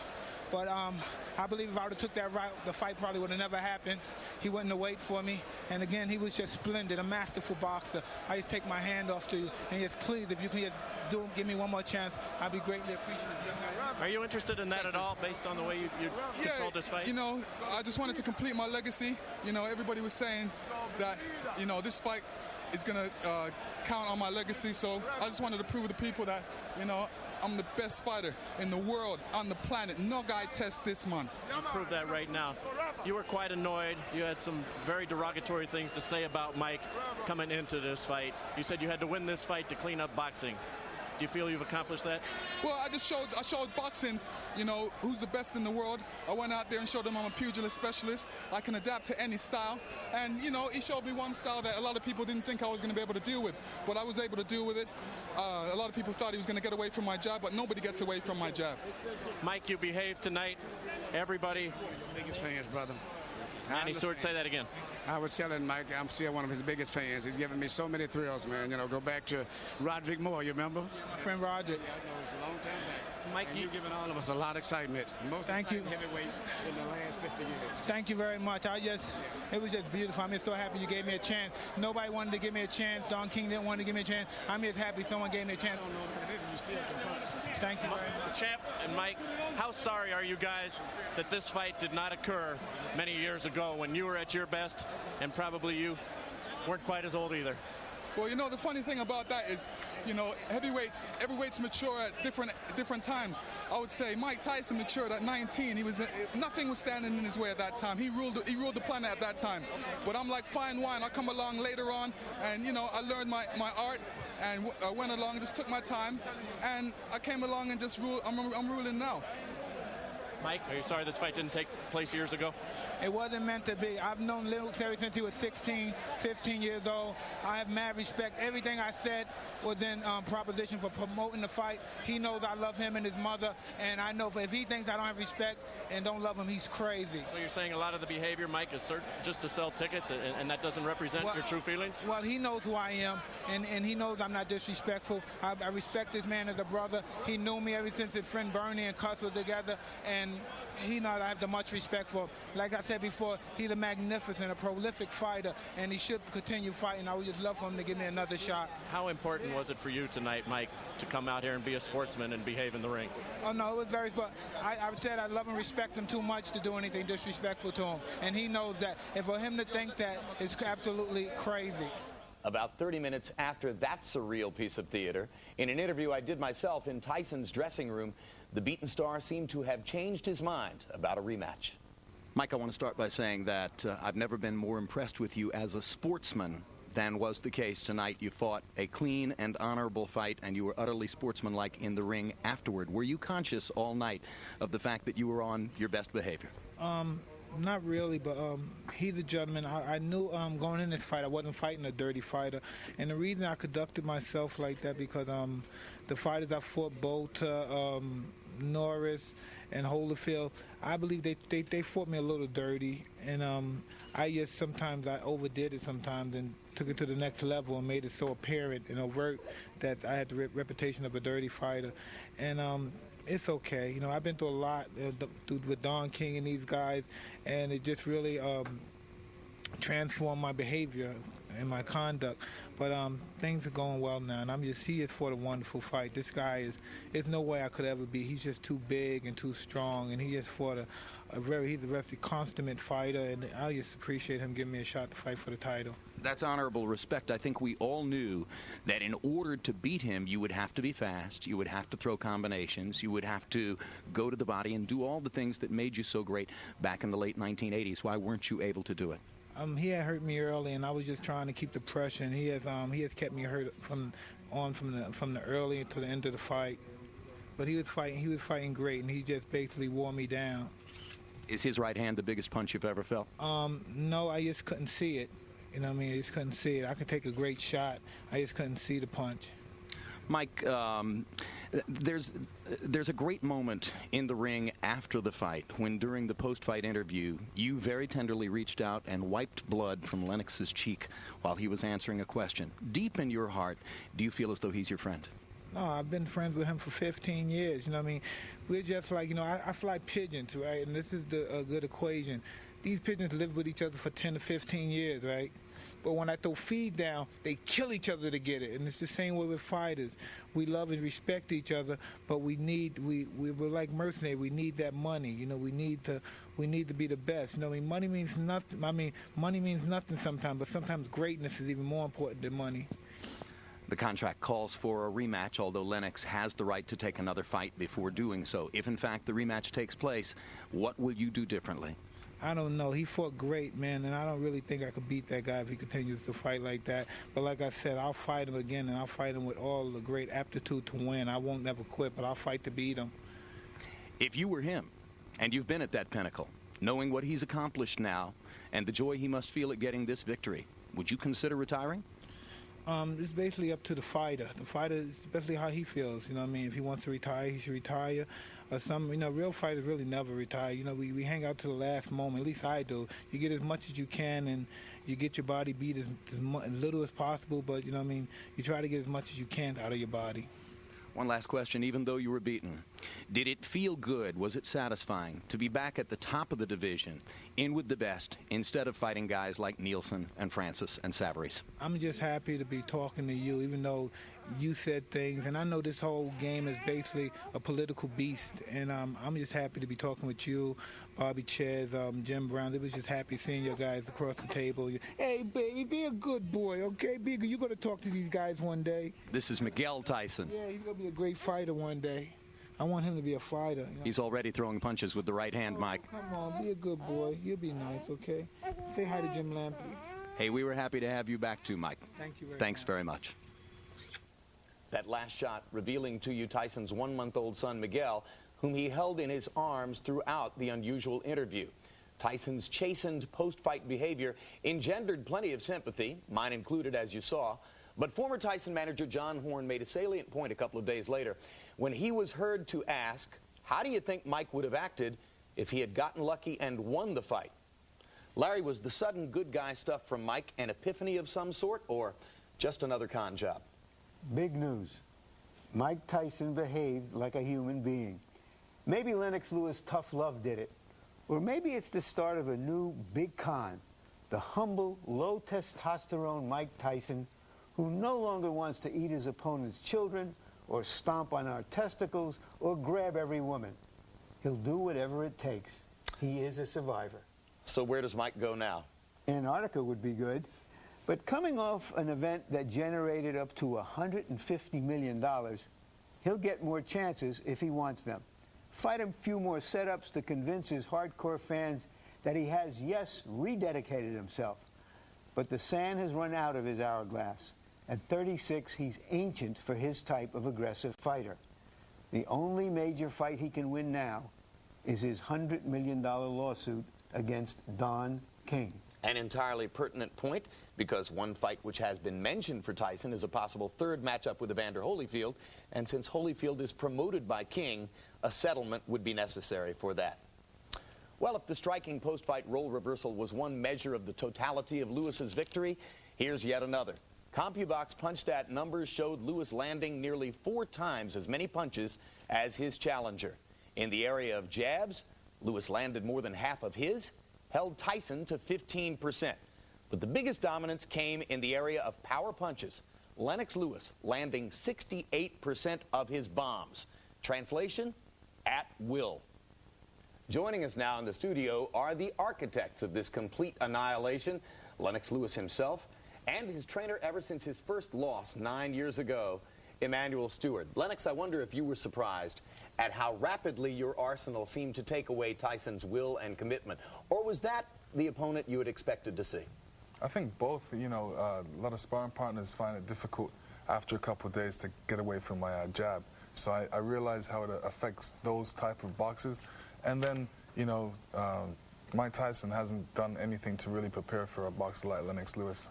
But I believe if I would have took that route, the fight probably would have never happened. He wouldn't have waited for me. And again, he was just splendid, a masterful boxer. I just take my hand off to you. And just please, if you can give me one more chance, I'd be greatly appreciative. Are you interested in that at all, based on the way you controlled this fight? You know, I just wanted to complete my legacy. You know, everybody was saying that, you know, this fight is going to count on my legacy. So I just wanted to prove to the people that, you know, I'm the best fighter in the world, on the planet. No guy tests this, man. You prove that right now. You were quite annoyed. You had some very derogatory things to say about Mike coming into this fight. You said you had to win this fight to clean up boxing. Do you feel you've accomplished that? Well, I showed boxing, you know, who's the best in the world. I went out there and showed them I'm a pugilist specialist. I can adapt to any style. And, you know, he showed me one style that a lot of people didn't think I was going to be able to deal with. But I was able to deal with it. A lot of people thought he was going to get away from my jab, but nobody gets away from my jab. Mike, you behaved tonight. Everybody. Biggest fans, brother. Manny Stewart, say that again. I was telling Mike, I'm still one of his biggest fans. He's given me so many thrills, man. You know, go back to Roderick Moore, you remember? My friend Roderick. Yeah, I know, it's a long time back. Mike, you've given all of us a lot of excitement. Most exciting heavyweight in the last 50 years. Thank you very much. It was just beautiful. I'm just so happy you gave me a chance. Nobody wanted to give me a chance. Don King didn't want to give me a chance. I'm just happy someone gave me a chance. I don't know what it is. You still can punch. Thank you very much. Champ and Mike, how sorry are you guys that this fight did not occur many years ago when you were at your best and probably you weren't quite as old either? Well, you know, the funny thing about that is, you know, heavyweights mature at different times. I would say Mike Tyson matured at 19. Nothing was standing in his way at that time. He ruled the planet at that time. But I'm like fine wine. I come along later on, and, you know, I learned my art, and I went along, just took my time, and I came along and just ruled. I'm ruling now. Mike, are you sorry this fight didn't take place years ago? It wasn't meant to be. I've known Lennox ever since he was 16, 15 years old. I have mad respect. Everything I said was in proposition for promoting the fight. He knows I love him and his mother, and I know if he thinks I don't have respect and don't love him, he's crazy. So you're saying a lot of the behavior, Mike, is just to sell tickets, and that doesn't represent your true feelings? Well, he knows who I am, and he knows I'm not disrespectful. I respect this man as a brother. He knew me ever since his friend Bernie and Cuss were together, and he knows I have the much respect for him. Like I said before, he's a magnificent, a prolific fighter, and he should continue fighting. I would just love for him to give me another shot. How important was it for you tonight, Mike, to come out here and be a sportsman and behave in the ring? Oh, no, it was very, but I said I love and respect him too much to do anything disrespectful to him. And he knows that. And for him to think that is absolutely crazy. About 30 minutes after that surreal piece of theater, in an interview I did myself in Tyson's dressing room, the beaten star seemed to have changed his mind about a rematch. Mike, I want to start by saying that I've never been more impressed with you as a sportsman than was the case tonight. You fought a clean and honorable fight, and you were utterly sportsmanlike in the ring afterward. Were you conscious all night of the fact that you were on your best behavior? Not really, but he's a gentleman. I knew going in this fight I wasn't fighting a dirty fighter, and the reason I conducted myself like that because the fighters I fought, both Norris and Holyfield, I believe they fought me a little dirty, and I just sometimes I overdid it sometimes and took it to the next level and made it so apparent and overt that I had the reputation of a dirty fighter, and it's okay. You know, I've been through a lot with Don King and these guys, and it just really transformed my behavior and my conduct. But things are going well now, and he has fought a wonderful fight. This guy there's no way I could ever be. He's just too big and too strong, and he just fought he's a very consummate fighter, and I just appreciate him giving me a shot to fight for the title. That's honorable respect. I think we all knew that in order to beat him, you would have to be fast, you would have to throw combinations, you would have to go to the body and do all the things that made you so great back in the late 1980s. Why weren't you able to do it? He had hurt me early, and I was just trying to keep the pressure. And he has kept me hurt from the early to the end of the fight. But he was fighting great, and he just basically wore me down. Is his right hand the biggest punch you've ever felt? No, I just couldn't see it. You know what I mean? I just couldn't see it. I could take a great shot. I just couldn't see the punch. Mike, there's a great moment in the ring after the fight when during the post-fight interview you very tenderly reached out and wiped blood from Lennox's cheek while he was answering a question. Deep in your heart, do you feel as though he's your friend? No, I've been friends with him for 15 years. You know what I mean? We're just like, you know, I fly pigeons, right? And this is a good equation. These pigeons live with each other for 10 to 15 years, right? But when I throw feed down, they kill each other to get it. And it's the same way with fighters. We love and respect each other, but we're like mercenaries. We need that money. You know, we need to be the best. You know, I mean, money means nothing. I mean, money means nothing sometimes, but sometimes greatness is even more important than money. The contract calls for a rematch, although Lennox has the right to take another fight before doing so. If, in fact, the rematch takes place, what will you do differently? I don't know. He fought great, man, and I don't really think I could beat that guy if he continues to fight like that. But like I said, I'll fight him again, and I'll fight him with all the great aptitude to win. I won't never quit, but I'll fight to beat him. If you were him, and you've been at that pinnacle, knowing what he's accomplished now and the joy he must feel at getting this victory, would you consider retiring? It's basically up to the fighter. The fighter is basically how he feels. You know what I mean? If he wants to retire, he should retire. Real fighters really never retire. You know, we hang out to the last moment. At least I do. You get as much as you can, and you get your body beat as little as possible. But, you know what I mean? You try to get as much as you can out of your body. One last question. Even though you were beaten, did it feel good? Was it satisfying to be back at the top of the division, in with the best, instead of fighting guys like Nielsen and Francis and Savarese? I'm just happy to be talking to you, even though you said things. And I know this whole game is basically a political beast. And I'm just happy to be talking with you, Bobby Ches, Jim Brown. It was just happy seeing you guys across the table. Hey, baby, be a good boy, okay? You're going to talk to these guys one day. This is Miguel Tyson. Yeah, he's going to be a great fighter one day. I want him to be a fighter. You know? He's already throwing punches with the right hand, Mike. Come on, be a good boy. You'll be nice, okay? Say hi to Jim Lampley. Hey, we were happy to have you back too, Mike. Thank you very much. Thanks very much. That last shot revealing to you Tyson's 1-month-old son, Miguel, whom he held in his arms throughout the unusual interview. Tyson's chastened post-fight behavior engendered plenty of sympathy, mine included, as you saw. But former Tyson manager John Horn made a salient point a couple of days later when he was heard to ask, how do you think Mike would have acted if he had gotten lucky and won the fight? Larry, was the sudden good guy stuff from Mike an epiphany of some sort, or just another con job? Big news. Mike Tyson behaved like a human being. Maybe Lennox Lewis' tough love did it. Or maybe it's the start of a new big con. The humble, low-testosterone Mike Tyson, who no longer wants to eat his opponent's children or stomp on our testicles or grab every woman. He'll do whatever it takes. He is a survivor. So where does Mike go now? Antarctica would be good. But coming off an event that generated up to $150 million, he'll get more chances if he wants them. Fight a few more setups to convince his hardcore fans that he has, yes, rededicated himself, but the sand has run out of his hourglass. At 36, he's ancient for his type of aggressive fighter. The only major fight he can win now is his $100 million lawsuit against Don King. An entirely pertinent point, because one fight which has been mentioned for Tyson is a possible third matchup with Evander Holyfield, and since Holyfield is promoted by King, a settlement would be necessary for that. Well, if the striking post-fight role reversal was one measure of the totality of Lewis's victory, here's yet another. CompuBox PunchStat numbers showed Lewis landing nearly 4 times as many punches as his challenger. In the area of jabs, Lewis landed more than half of his, held Tyson to 15%. But the biggest dominance came in the area of power punches. Lennox Lewis landing 68% of his bombs. Translation, at will. Joining us now in the studio are the architects of this complete annihilation, Lennox Lewis himself, and his trainer ever since his first loss 9 years ago, Emanuel Stewart. Lennox, I wonder if you were surprised at how rapidly your arsenal seemed to take away Tyson's will and commitment, or was that the opponent you had expected to see? I think both. You know, a lot of sparring partners find it difficult after a couple of days to get away from my jab. So I realized how it affects those type of boxers. And then, you know, Mike Tyson hasn't done anything to really prepare for a boxer like Lennox Lewis.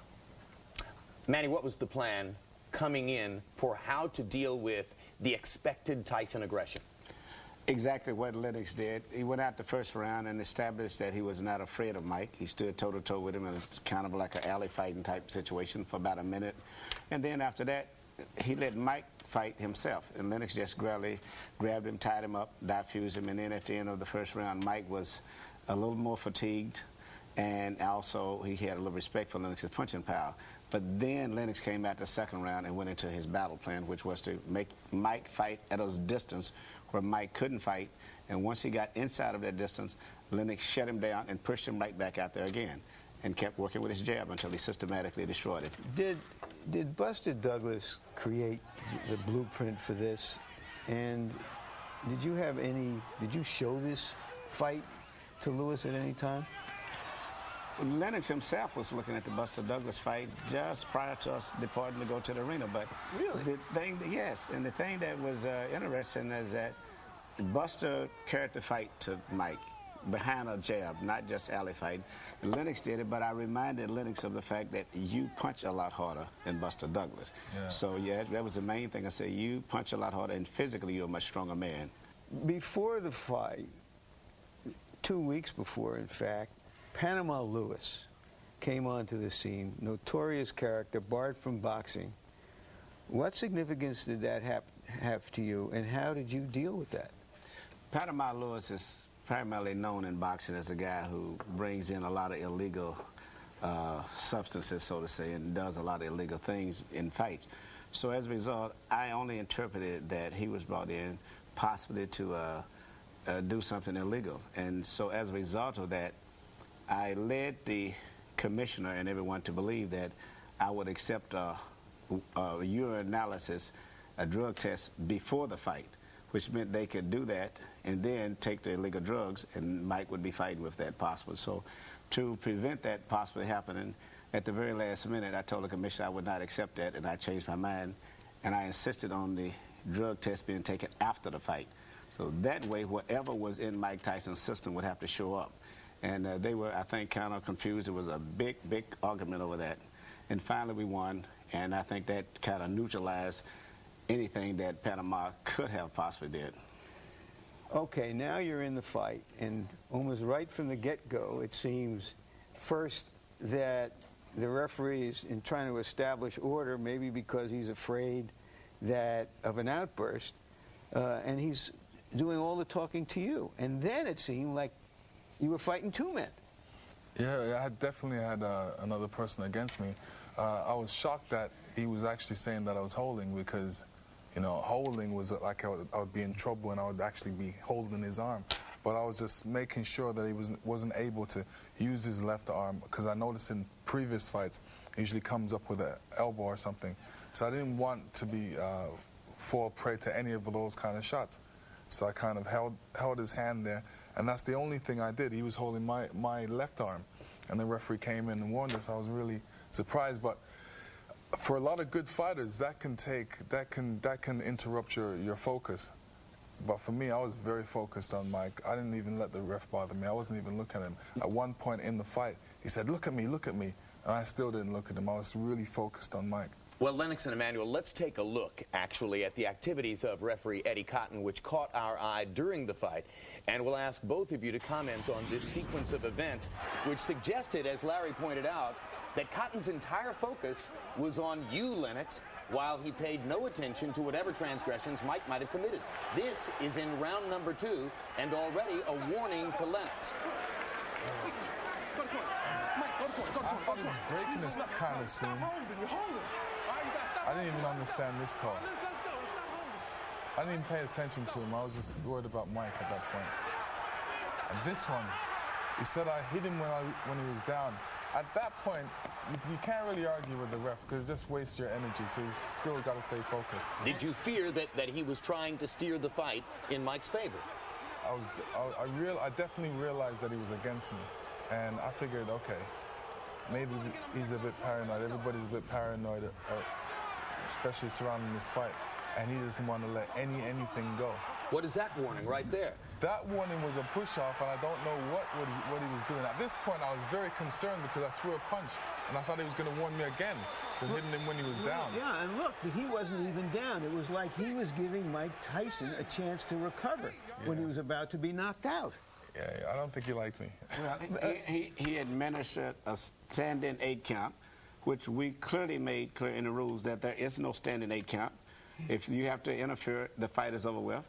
Manny, what was the plan coming in for how to deal with the expected Tyson aggression? Exactly what Lennox did. He went out the first round and established that he was not afraid of Mike. He stood toe-to-toe with him, and it's kind of like an alley fighting type situation for about a minute. And then after that, he let Mike fight himself. And Lennox just grabbed him, tied him up, diffused him, and then at the end of the first round, Mike was a little more fatigued, and also he had a little respect for Lennox's punching power. But then Lennox came out the second round and went into his battle plan, which was to make Mike fight at a distance where Mike couldn't fight. And once he got inside of that distance, Lennox shut him down and pushed him right back out there again and kept working with his jab until he systematically destroyed him. Did Buster Douglas create the blueprint for this? And did you show this fight to Lewis at any time? Lennox himself was looking at the Buster Douglas fight just prior to us departing to go to the arena. But really, the thing, yes, and the thing that was interesting is that Buster carried the fight to Mike behind a jab, not just alley fight. And Lennox did it, but I reminded Lennox of the fact that you punch a lot harder than Buster Douglas. Yeah. So yeah, that was the main thing. I said, you punch a lot harder, and physically you're a much stronger man. Before the fight, 2 weeks before, in fact, Panama Lewis came onto the scene, notorious character, barred from boxing. What significance did that have to you, and how did you deal with that? Panama Lewis is primarily known in boxing as a guy who brings in a lot of illegal substances, so to say, and does a lot of illegal things in fights. So as a result, I only interpreted that he was brought in possibly to do something illegal. And so as a result of that, I led the commissioner and everyone to believe that I would accept a urinalysis, a drug test before the fight, which meant they could do that and then take the illegal drugs, and Mike would be fighting with that possible. So to prevent that possibly happening, at the very last minute, I told the commissioner I would not accept that, and I changed my mind, and I insisted on the drug test being taken after the fight. So that way, whatever was in Mike Tyson's system would have to show up. And they were, I think, kind of confused. There was a big, big argument over that. And finally we won, and I think that kind of neutralized anything that Panama could have possibly did. Okay, now you're in the fight, and almost right from the get-go, it seems, first that the referee is in trying to establish order, maybe because he's afraid of an outburst, and he's doing all the talking to you. And then it seemed like you were fighting 2 men. Yeah, I definitely had another person against me. I was shocked that he was actually saying that I was holding, because, you know, holding was like I would be in trouble and I would actually be holding his arm. But I was just making sure that he wasn't able to use his left arm, because I noticed in previous fights he usually comes up with an elbow or something. So I didn't want to be fall prey to any of those kind of shots. So I kind of held his hand there, And that's the only thing I did. He was holding my left arm, and the referee came in and warned us. I was really surprised, but for a lot of good fighters, that can interrupt your focus. But for me, I was very focused on Mike. I didn't even let the ref bother me. I wasn't even looking at him. At one point in the fight, he said, "Look at me, look at me." And I still didn't look at him. I was really focused on Mike. Well, Lennox and Emmanuel, let's take a look, actually, at the activities of referee Eddie Cotton, which caught our eye during the fight. And we'll ask both of you to comment on this sequence of events, which suggested, as Larry pointed out, that Cotton's entire focus was on you, Lennox, while he paid no attention to whatever transgressions Mike might have committed. This is in round number 2, and already a warning to Lennox. I thought he was breaking this kind of scene. I didn't even understand this call. I didn't even pay attention to him. I was just worried about Mike at that point. And this one, he said I hit him when he was down. At that point, you can't really argue with the ref because it just wastes your energy, so you still got to stay focused. Did you fear that he was trying to steer the fight in Mike's favor? I definitely realized that he was against me, and I figured, okay, maybe he's a bit paranoid. Everybody's a bit paranoid, especially surrounding this fight, and he doesn't want to let anything go. What is that warning right there? That warning was a push-off, and I don't know what he was doing. At this point, I was very concerned because I threw a punch, and I thought he was going to warn me again for hitting him when he was down. Yeah, and look, he wasn't even down. It was like he was giving Mike Tyson a chance to recover when he was about to be knocked out. Yeah, I don't think he liked me. Well, he administered a stand-in 8 count, which we clearly made clear in the rules that there is no standing 8 count. If you have to interfere, the fight is over with.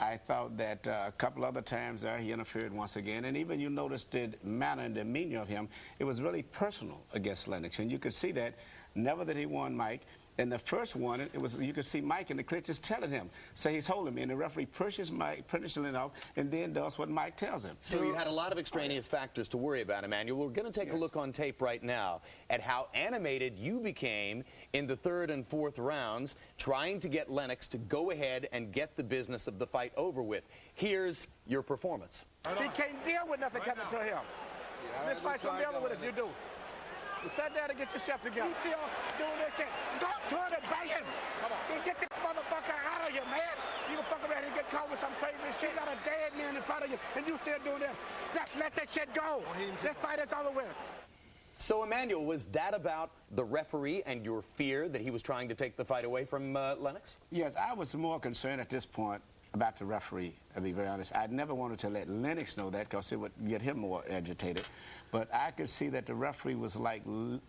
I thought that a couple other times there he interfered once again, and even you noticed the manner and demeanor of him. It was really personal against Lennox, and you could see that. Never that he won Mike. In the first one, it was you could see Mike in the clinches telling him, say he's holding me, and the referee pushes Mike, punishes him off, and then does what Mike tells him. So you had a lot of extraneous factors to worry about, Emmanuel. We're going to take a look on tape right now at how animated you became in the 3rd and 4th rounds, trying to get Lennox to go ahead and get the business of the fight over with. Here's your performance. He can't deal with nothing coming to him. This fight's gonna be over with if you do. You sit down and get yourself together. You still doing this shit. Don't turn it, bang him. Get this motherfucker out of here, man. You can fuck around and get caught with some crazy shit. You got a dead man in front of you, and you still doing this. Just let that shit go. This fight is over with. So, Emmanuel, was that about the referee and your fear that he was trying to take the fight away from Lennox? Yes, I was more concerned at this point about the referee, to be very honest. I never wanted to let Lennox know that because it would get him more agitated. But I could see that the referee was like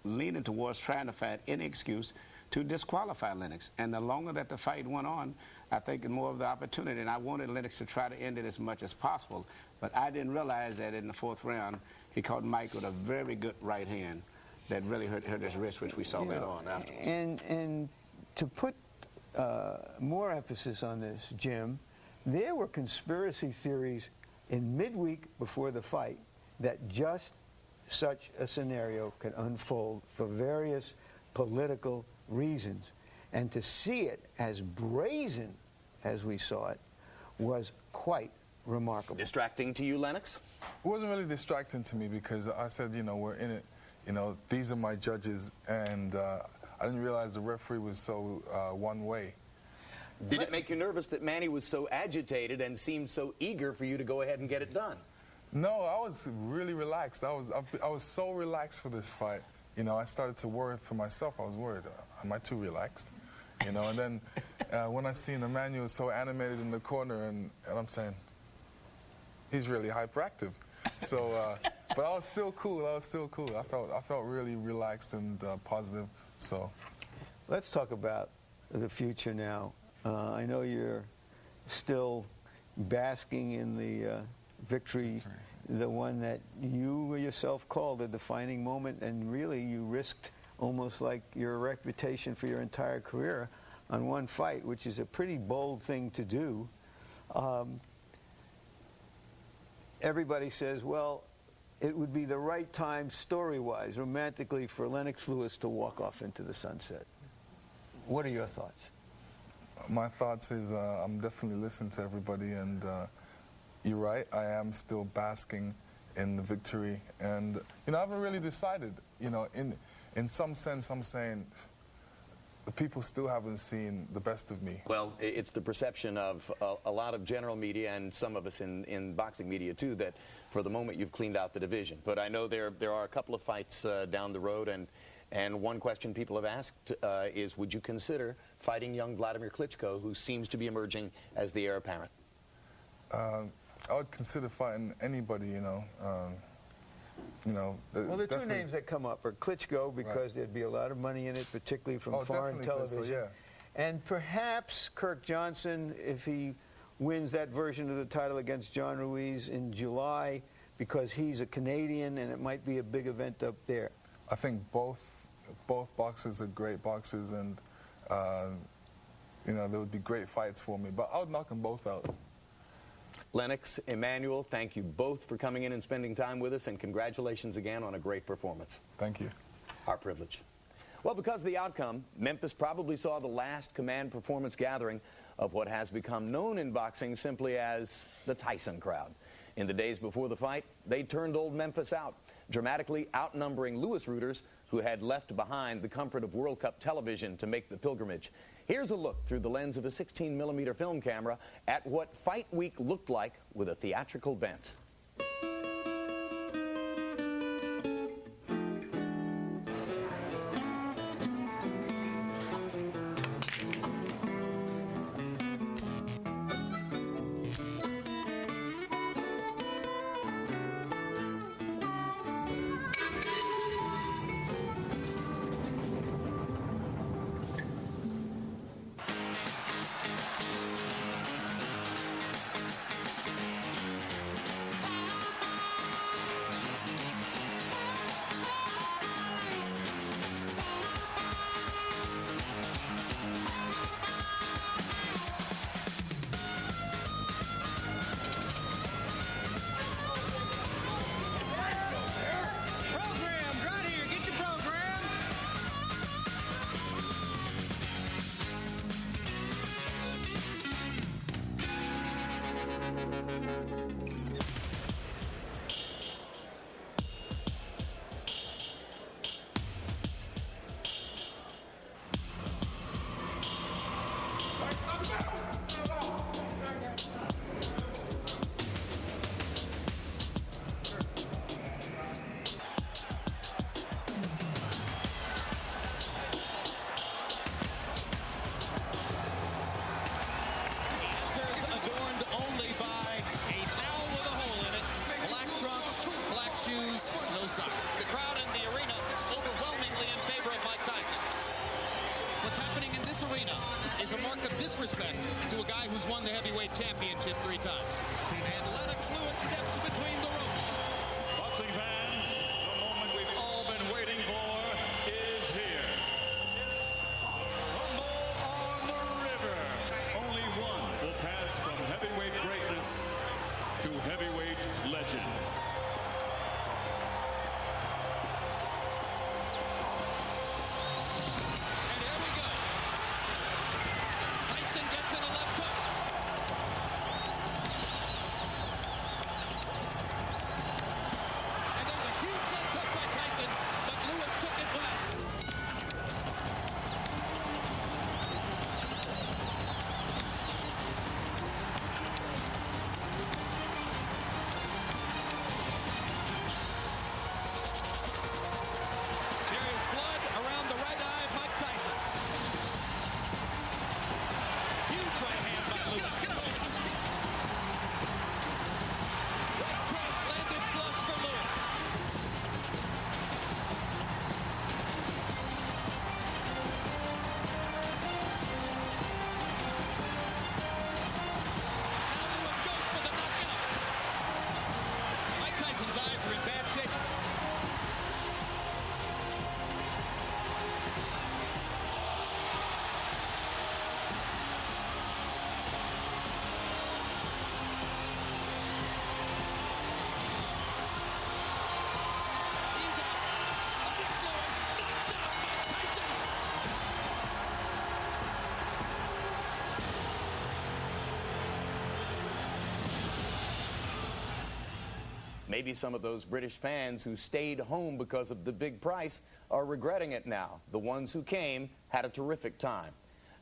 leaning towards trying to find any excuse to disqualify Lennox. And the longer that the fight went on, I think the more of the opportunity. And I wanted Lennox to try to end it as much as possible. But I didn't realize that in the 4th round, he caught Mike with a very good right hand that really hurt his wrist, which we saw later on. And to put more emphasis on this, Jim, there were conspiracy theories in midweek before the fight that just such a scenario could unfold for various political reasons. And to see it as brazen as we saw it was quite remarkable. Distracting to you, Lennox? It wasn't really distracting to me because I said, you know, we're in it. You know, these are my judges, and I didn't realize the referee was so one way. Did it make you nervous that Manny was so agitated and seemed so eager for you to go ahead and get it done? No, I was really relaxed. I was so relaxed for this fight. You know, I started to worry for myself. I was worried, am I too relaxed? You know, and then when I seen Emmanuel so animated in the corner, and I'm saying, he's really hyperactive. So, but I was still cool. I was still cool. I felt really relaxed and positive. So, let's talk about the future now. I know you're still basking in the victory, the one that you yourself called a defining moment, and really you risked almost like your reputation for your entire career on one fight, which is a pretty bold thing to do. Everybody says, well, it would be the right time story-wise, romantically, for Lennox Lewis to walk off into the sunset. What are your thoughts? My thoughts is I'm definitely listening to everybody, and you're right. I am still basking in the victory, and I haven't really decided. In some sense, I'm saying the people still haven't seen the best of me. Well, it's the perception of a lot of general media and some of us in boxing media too that for the moment you've cleaned out the division. But I know there are a couple of fights down the road, and one question people have asked is, would you consider fighting young Vladimir Klitschko, who seems to be emerging as the heir apparent? I would consider fighting anybody, Well, the two names that come up are Klitschko, because there'd be a lot of money in it, particularly from foreign television. So, yeah. And perhaps Kirk Johnson, if he wins that version of the title against John Ruiz in July, because he's a Canadian and it might be a big event up there. I think both boxers are great boxers, and there would be great fights for me. But I would knock them both out. Lennox, Emmanuel, thank you both for coming in and spending time with us, and congratulations again on a great performance. Thank you. Our privilege. Well, because of the outcome, Memphis probably saw the last command performance gathering of what has become known in boxing simply as the Tyson crowd. In the days before the fight, they turned old Memphis out, dramatically outnumbering Lewis rooters who had left behind the comfort of World Cup television to make the pilgrimage. Here's a look through the lens of a 16mm film camera at what Fight Week looked like with a theatrical bent. The crowd in the arena overwhelmingly in favor of Mike Tyson. What's happening in this arena is a mark of disrespect to a guy who's won the heavyweight championship 3 times. And Lennox Lewis steps between the ropes. Boxing fans, the moment we've all been waiting for is here. It's Rumble on the River. Only one will pass from heavyweight greatness to heavyweight legend. And they're Maybe some of those British fans who stayed home because of the big price are regretting it now. The ones who came had a terrific time.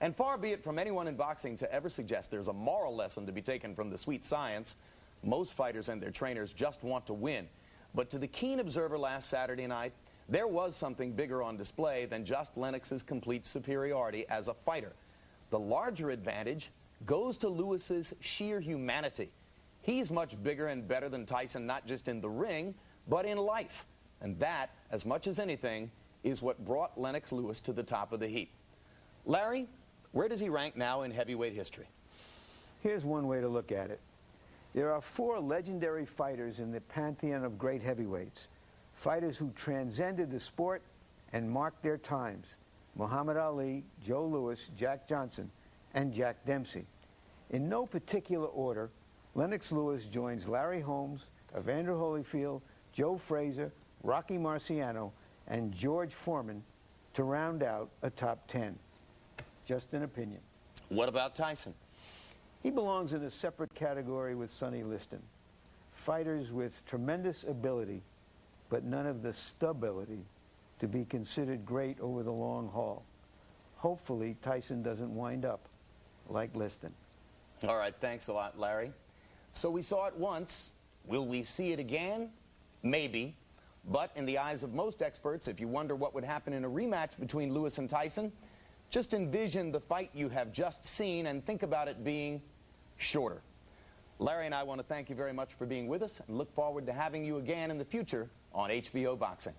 And far be it from anyone in boxing to ever suggest there's a moral lesson to be taken from the sweet science. Most fighters and their trainers just want to win. But to the keen observer last Saturday night, there was something bigger on display than just Lennox's complete superiority as a fighter. The larger advantage goes to Lewis's sheer humanity. He's much bigger and better than Tyson, not just in the ring, but in life. And that, as much as anything, is what brought Lennox Lewis to the top of the heap. Larry, where does he rank now in heavyweight history? Here's one way to look at it. There are 4 legendary fighters in the pantheon of great heavyweights, fighters who transcended the sport and marked their times: Muhammad Ali, Joe Louis, Jack Johnson, and Jack Dempsey. In no particular order, Lennox Lewis joins Larry Holmes, Evander Holyfield, Joe Frazier, Rocky Marciano, and George Foreman to round out a top 10. Just an opinion. What about Tyson? He belongs in a separate category with Sonny Liston. Fighters with tremendous ability, but none of the stability to be considered great over the long haul. Hopefully, Tyson doesn't wind up like Liston. All right, thanks a lot, Larry. So we saw it once. Will we see it again? Maybe. But in the eyes of most experts, if you wonder what would happen in a rematch between Lewis and Tyson, just envision the fight you have just seen and think about it being shorter. Larry and I want to thank you very much for being with us and look forward to having you again in the future on HBO Boxing.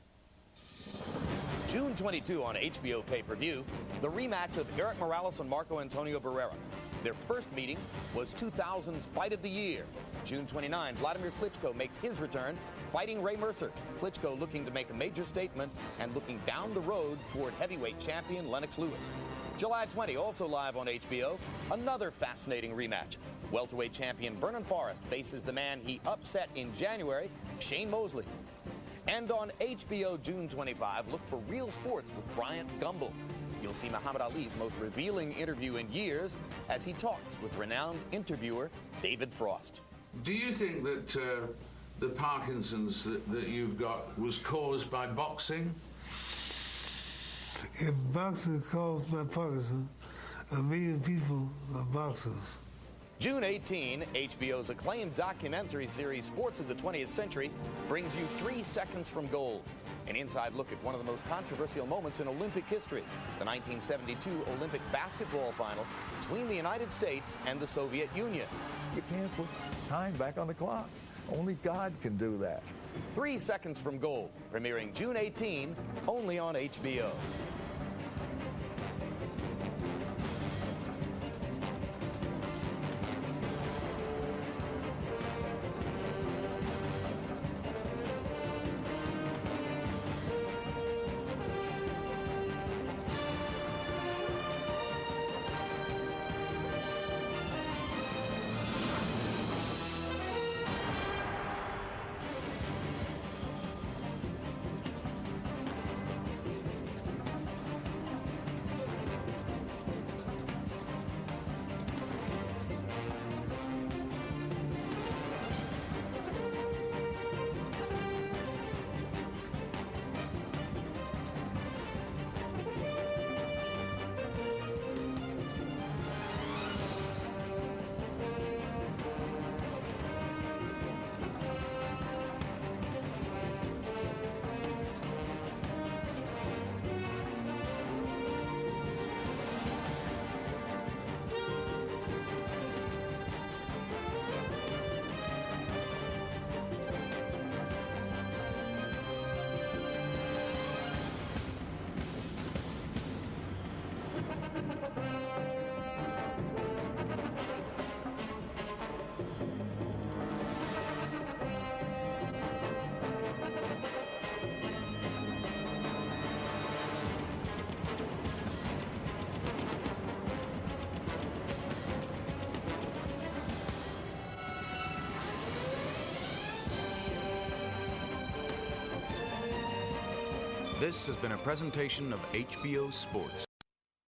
June 22 on HBO pay-per-view, the rematch of Eric Morales and Marco Antonio Barrera. Their first meeting was 2000's Fight of the Year. June 29, Vladimir Klitschko makes his return, fighting Ray Mercer. Klitschko looking to make a major statement and looking down the road toward heavyweight champion Lennox Lewis. July 20, also live on HBO, another fascinating rematch. Welterweight champion Vernon Forrest faces the man he upset in January, Shane Mosley. And on HBO June 25, look for Real Sports with Bryant Gumbel. You'll see Muhammad Ali's most revealing interview in years as he talks with renowned interviewer David Frost. Do you think that the Parkinson's that you've got was caused by boxing? If boxing caused by Parkinson, 1 million people are boxers. June 18, HBO's acclaimed documentary series Sports of the 20th Century brings you 3 Seconds from Gold. An inside look at one of the most controversial moments in Olympic history, the 1972 Olympic basketball final between the United States and the Soviet Union. You can't put time back on the clock. Only God can do that. 3 Seconds from Gold, premiering June 18, only on HBO. This has been a presentation of HBO Sports.